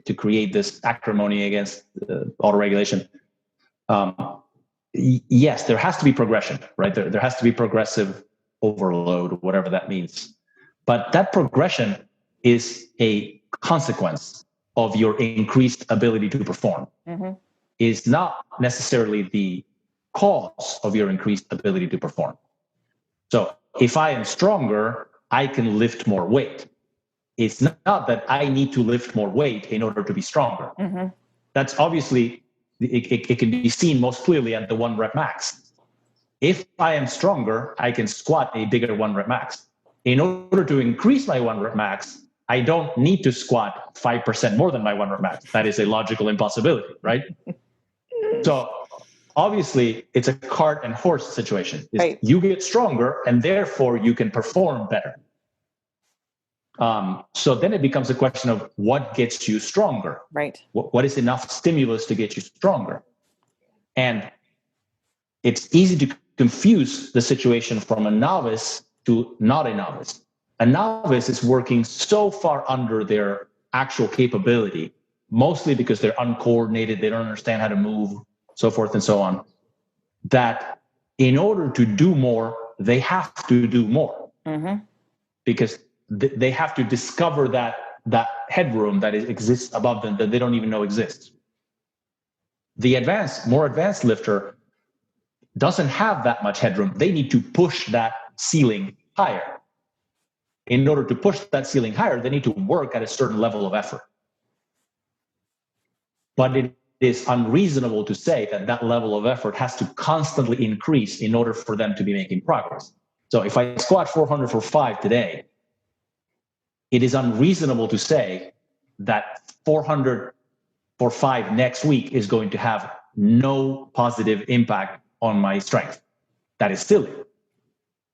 to create this acrimony against autoregulation. Yes, there has to be progression, right? There has to be progressive overload, whatever that means. But that progression is a consequence of your increased ability to perform. Is not necessarily the cause of your increased ability to perform. So if I am stronger, I can lift more weight. It's not that I need to lift more weight in order to be stronger. That's obviously, it can be seen most clearly at the 1 rep max. If I am stronger, I can squat a bigger 1 rep max. In order to increase my 1 rep max, I don't need to squat 5% more than my 1 rep max. That is a logical impossibility, right? So obviously, it's a cart and horse situation. You get stronger, and therefore you can perform better. So then it becomes a question of what gets you stronger. Right. What is enough stimulus to get you stronger? And it's easy to confuse the situation from a novice to not a novice. A novice is working so far under their actual capability, mostly because they're uncoordinated, they don't understand how to move, so forth and so on, that in order to do more, they have to do more. Because they have to discover that headroom that exists above them that they don't even know exists. The more advanced lifter doesn't have that much headroom. They need to push that ceiling higher. In order to push that ceiling higher, they need to work at a certain level of effort. But it is unreasonable to say that level of effort has to constantly increase in order for them to be making progress. So if I squat 400 for 5 today, it is unreasonable to say that 400 for 5 next week is going to have no positive impact on my strength. That is silly.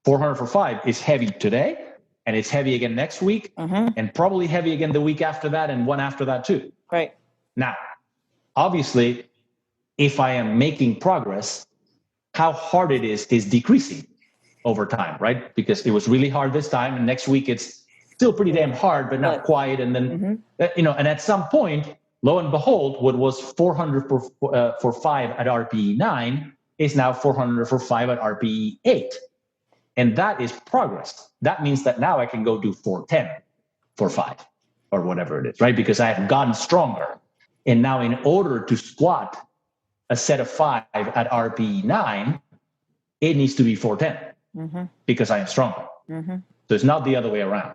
400 for 5 is heavy today, and it's heavy again next week, and probably heavy again the week after that, and one after that too. Right. Now, obviously, if I am making progress, how hard it is decreasing over time, right? Because it was really hard this time, and next week it's still pretty damn hard, but not quite. And then, and at some point, lo and behold, what was 400 for 5 at RPE 9 is now 400 for 5 at RPE 8. And that is progress. That means that now I can go do 410 for 5 or whatever it is, right? Because I have gotten stronger. And now in order to squat a set of 5 at RPE 9, it needs to be 410 because I am stronger. So it's not the other way around.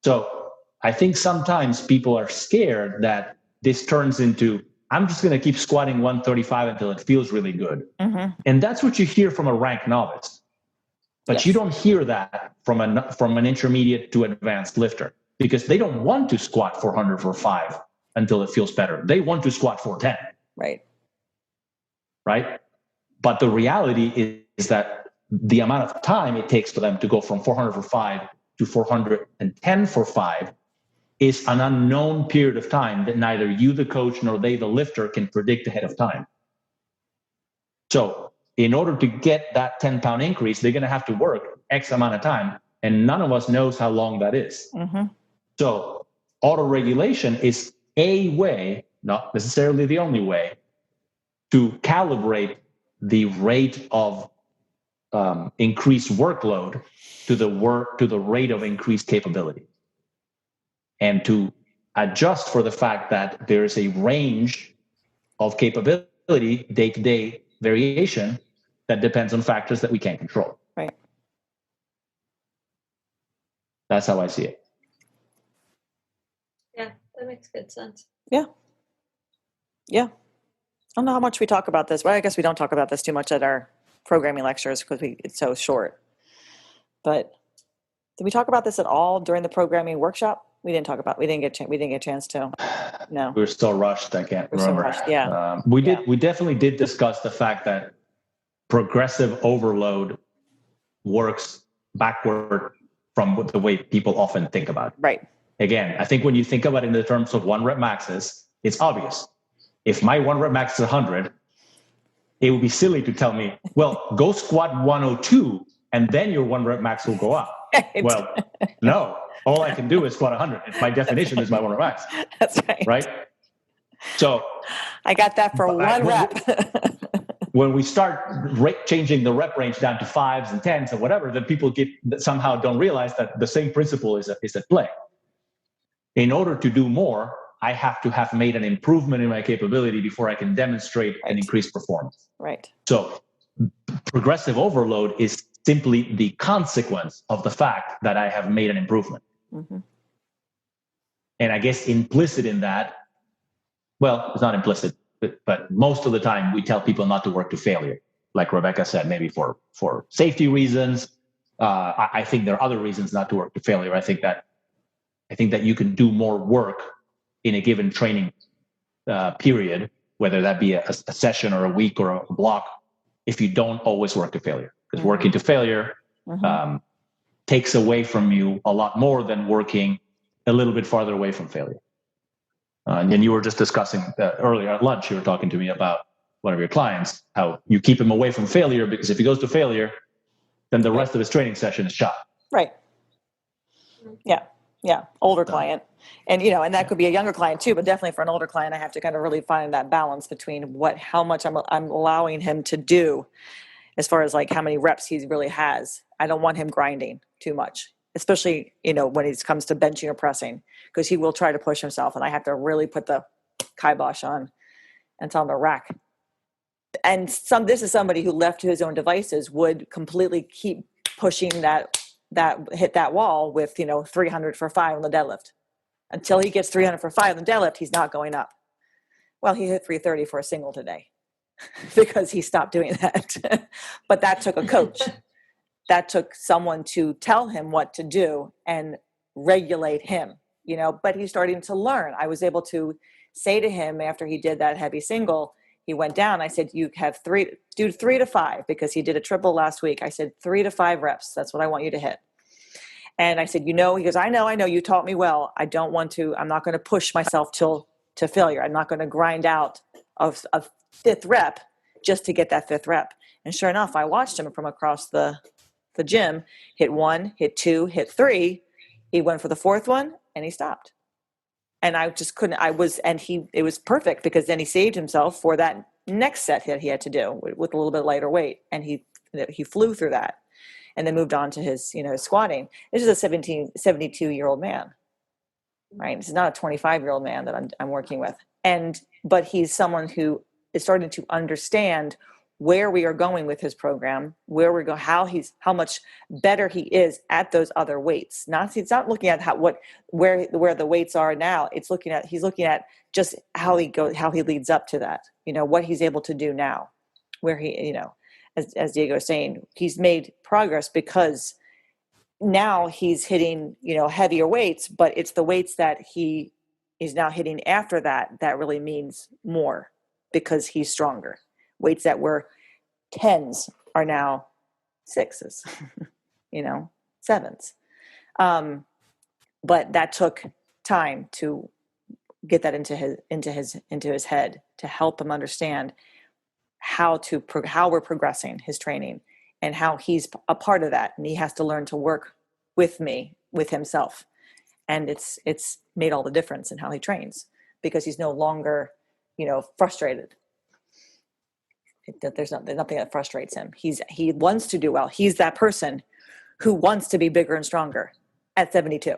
So I think sometimes people are scared that this turns into, I'm just going to keep squatting 135 until it feels really good. Mm-hmm. And that's what you hear from a ranked novice. But Yes. you don't hear that from an intermediate to advanced lifter, because they don't want to squat 400 for 5 until it feels better. They want to squat 410. Right? But the reality is that the amount of time it takes for them to go from 400 for 5 to 410 for 5 is an unknown period of time that neither you, the coach, nor they, the lifter, can predict ahead of time. So in order to get that 10-pound increase, they're going to have to work X amount of time, and none of us knows how long that is. Mm-hmm. So auto-regulation is a way, not necessarily the only way, to calibrate the rate of increased workload to the rate of increased capability, and to adjust for the fact that there is a range of capability, day-to-day variation, that depends on factors that we can't control. Right. That's how I see it. Yeah, that makes good sense. Yeah. I don't know how much we talk about this. Well, I guess we don't talk about this too much at our programming lectures because it's so short. But did we talk about this at all during the programming workshop? We didn't get a chance to. No. We're still rushed. I can't remember. So rushed. Yeah. We definitely did discuss the fact that progressive overload works backward from the way people often think about it. Right. Again, I think when you think about it in the terms of 1 rep maxes, it's obvious. If my 1 rep max is 100, it would be silly to tell me, well, go squat 102 and then your 1 rep max will go up. Right. Well, no, all I can do is squat 100. My definition is my 1 rep max. That's right. Right? So I got that for 1 rep. When we start changing the rep range down to 5s and 10s and whatever, then people somehow don't realize that the same principle is at play. In order to do more, I have to have made an improvement in my capability before I can demonstrate an increased performance. Right. So progressive overload is simply the consequence of the fact that I have made an improvement. Mm-hmm. And I guess implicit in that, well, it's not implicit, but most of the time we tell people not to work to failure. Like Rebecca said, maybe for safety reasons. I think there are other reasons not to work to failure. I think that you can do more work in a given training period, whether that be a session or a week or a block, if you don't always work to failure. Because Mm-hmm. working to failure takes away from you a lot more than working a little bit farther away from failure. And you were just discussing earlier at lunch, you were talking to me about one of your clients, how you keep him away from failure, because if he goes to failure, then the rest of his training session is shot. Right. Yeah. Older client. And, and that could be a younger client too, but definitely for an older client, I have to kind of really find that balance between how much I'm allowing him to do as far as like how many reps he really has. I don't want him grinding too much, especially, when it comes to benching or pressing, because he will try to push himself and I have to really put the kibosh on and tell him to rack. And this is somebody who left to his own devices would completely keep pushing that hit that wall with 300 for 5 on the deadlift until he gets 300 for 5 on the deadlift. He's not going up. Well, he hit 330 for a single today because he stopped doing that. But that took a coach. That took someone to tell him what to do and regulate him, but he's starting to learn. I was able to say to him after he did that heavy single, he went down. I said, you have do 3 to 5, because he did a triple last week. I said, 3 to 5 reps. That's what I want you to hit. And I said, he goes, I know, you taught me well. I'm not going to push myself to failure. I'm not going to grind out a 5th rep just to get that 5th rep. And sure enough, I watched him from across the gym, hit 1, hit 2, hit 3. He went for the 4th one and he stopped. And I just couldn't, it was perfect, because then he saved himself for that next set that he had to do with a little bit lighter weight. And he flew through that and then moved on to his, his squatting. This is a 72-year-old man, right? This is not a 25-year-old man that I'm working with. But he's someone who is starting to understand where we are going with his program, where we're going, how much better he is at those other weights. It's not looking at where the weights are now. He's looking at just how he leads up to that, what he's able to do now, where as Diego is saying, he's made progress because now he's hitting, heavier weights, but it's the weights that he is now hitting after that really means more because he's stronger. Weights that were 10s are now 6s, 7s. But that took time to get that into his head, to help him understand how we're progressing his training and how he's a part of that. And he has to learn to work with himself. And it's made all the difference in how he trains because he's no longer, frustrated. There's nothing that frustrates him. He wants to do well. He's that person who wants to be bigger and stronger at 72.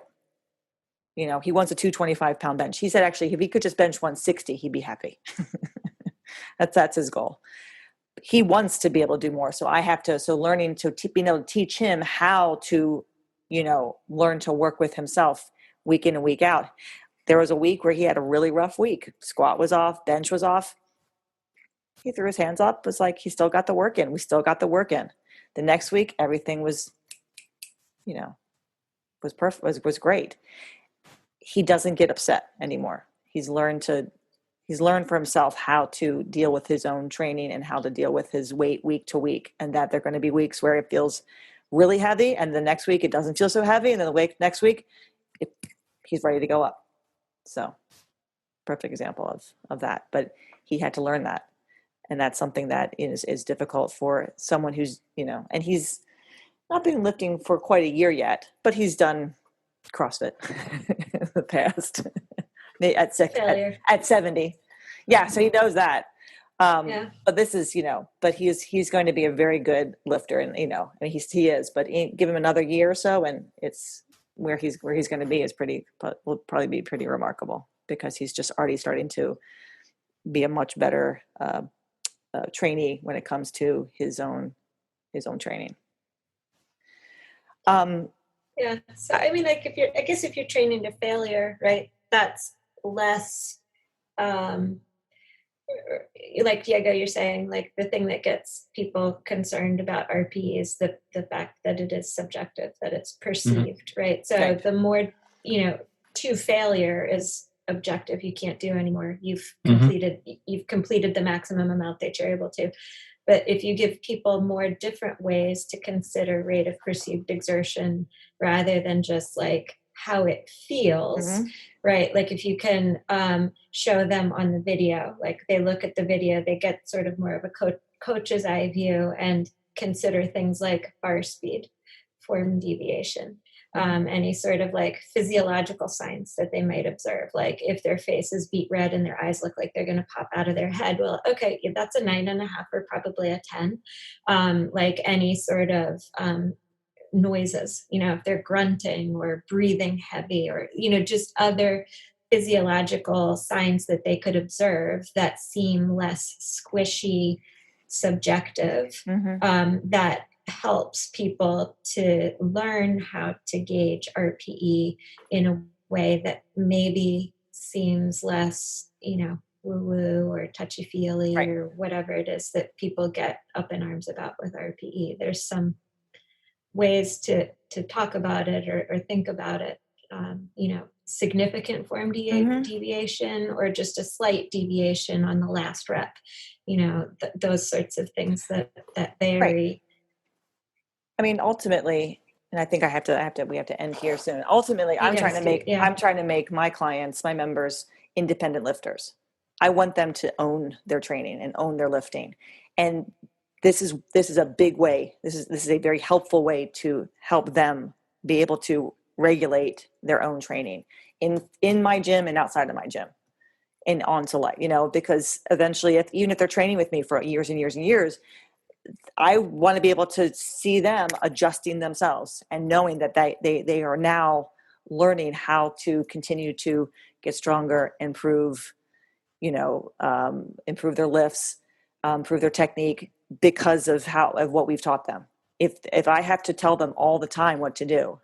He wants a 225-pound bench. He said, actually, if he could just bench 160, he'd be happy. That's his goal. He wants to be able to do more. So learning to being able to teach him how to, learn to work with himself week in and week out. There was a week where he had a really rough week. Squat was off, bench was off. He threw his hands up. It was like he still got the work in. We still got the work in. The next week, everything was, was perfect. Was great. He doesn't get upset anymore. He's learned for himself how to deal with his own training and how to deal with his weight week to week, and that there are going to be weeks where it feels really heavy, and the next week it doesn't feel so heavy, and then next week he's ready to go up. So, perfect example of that. But he had to learn that. And that's something that is difficult for someone who's, and he's not been lifting for quite a year yet, but he's done CrossFit in the past at 70. Yeah. So he knows that. But this is, but he's going to be a very good lifter and, he is, but give him another year or so and it's where he's going to be will probably be pretty remarkable because he's just already starting to be a much better, trainee when it comes to his own training. So I mean, like if you're training to failure, right, that's less like Diego, you're saying, like the thing that gets people concerned about RP is the fact that it is subjective, that it's perceived, right? So the more, to failure is objective. You can't do anymore. You've completed the maximum amount that you're able to. But if you give people more different ways to consider rate of perceived exertion rather than just like how it feels, right? Like if you can show them on the video, like they look at the video, they get sort of more of a coach's eye view and consider things like bar speed, form deviation, any sort of like physiological signs that they might observe. Like if their face is beet red and their eyes look like they're going to pop out of their head, well, okay, that's a 9.5 or probably a 10. Like any sort of noises, if they're grunting or breathing heavy or, just other physiological signs that they could observe that seem less squishy, subjective, that helps people to learn how to gauge RPE in a way that maybe seems less, woo-woo or touchy-feely, right, or whatever it is that people get up in arms about with RPE. There's some ways to talk about it or think about it, significant form deviation or just a slight deviation on the last rep, those sorts of things that vary. Right. I mean, ultimately, and I think we have to end here soon. Ultimately, I'm trying to make my clients, my members, independent lifters. I want them to own their training and own their lifting. And this is a big way. This is a very helpful way to help them be able to regulate their own training in my gym and outside of my gym and on to life, because eventually even if they're training with me for years and years and years, I want to be able to see them adjusting themselves and knowing that they are now learning how to continue to get stronger, improve their lifts, improve their technique, because of what we've taught them. If I have to tell them all the time what to do,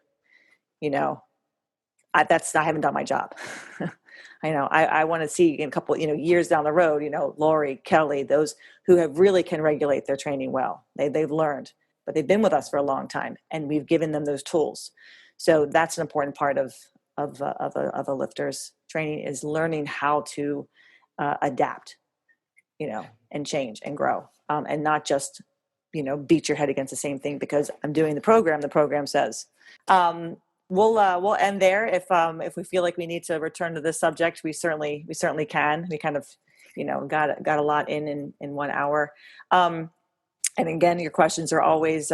I haven't done my job. I want to see in a couple, years down the road, Lori, Kelly, those who have really can regulate their training well. They've learned, but they've been with us for a long time, and we've given them those tools. So that's an important part of a lifter's training, is learning how to adapt, and change and grow, and not just, beat your head against the same thing because I'm doing the program says. We'll end there. If we feel like we need to return to this subject, we certainly can. We kind of, got a lot in 1 hour. And again, your questions are always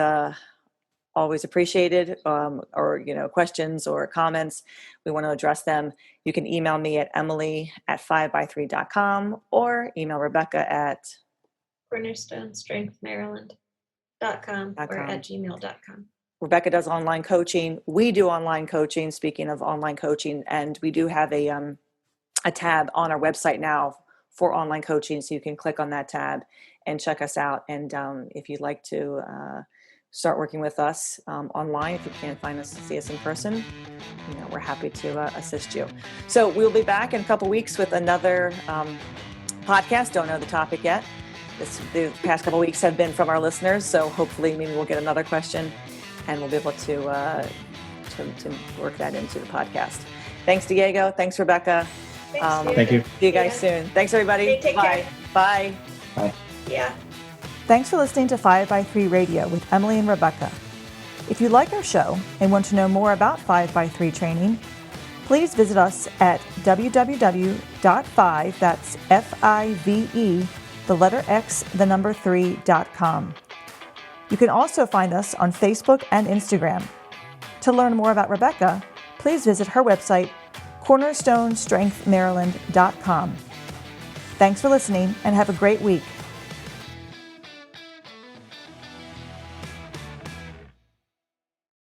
appreciated, or, questions or comments. We want to address them. You can email me at emily@5by3.com or email Rebecca at cornerstonestrengthmaryland.com or at gmail.com. Rebecca does online coaching. We do online coaching. Speaking of online coaching, and we do have a tab on our website now for online coaching, so you can click on that tab and check us out. And if you'd like to start working with us online, if you can't see us in person, we're happy to assist you. So we'll be back in a couple weeks with another podcast. Don't know the topic yet. The past couple weeks have been from our listeners, so hopefully maybe we'll get another question, and we'll be able to work that into the podcast. Thanks, Diego. Thanks, Rebecca. Thank you. See you guys soon. Thanks, everybody. Okay, take Bye. care. Bye. Bye. Yeah. Thanks for listening to 5by3 Radio with Emily and Rebecca. If you like our show and want to know more about 5by3 training, please visit us at www.5, that's F-I-V-E, the letter X, the number 3.com. You can also find us on Facebook and Instagram. To learn more about Rebecca, please visit her website, cornerstonestrengthmaryland.com. Thanks for listening, and have a great week.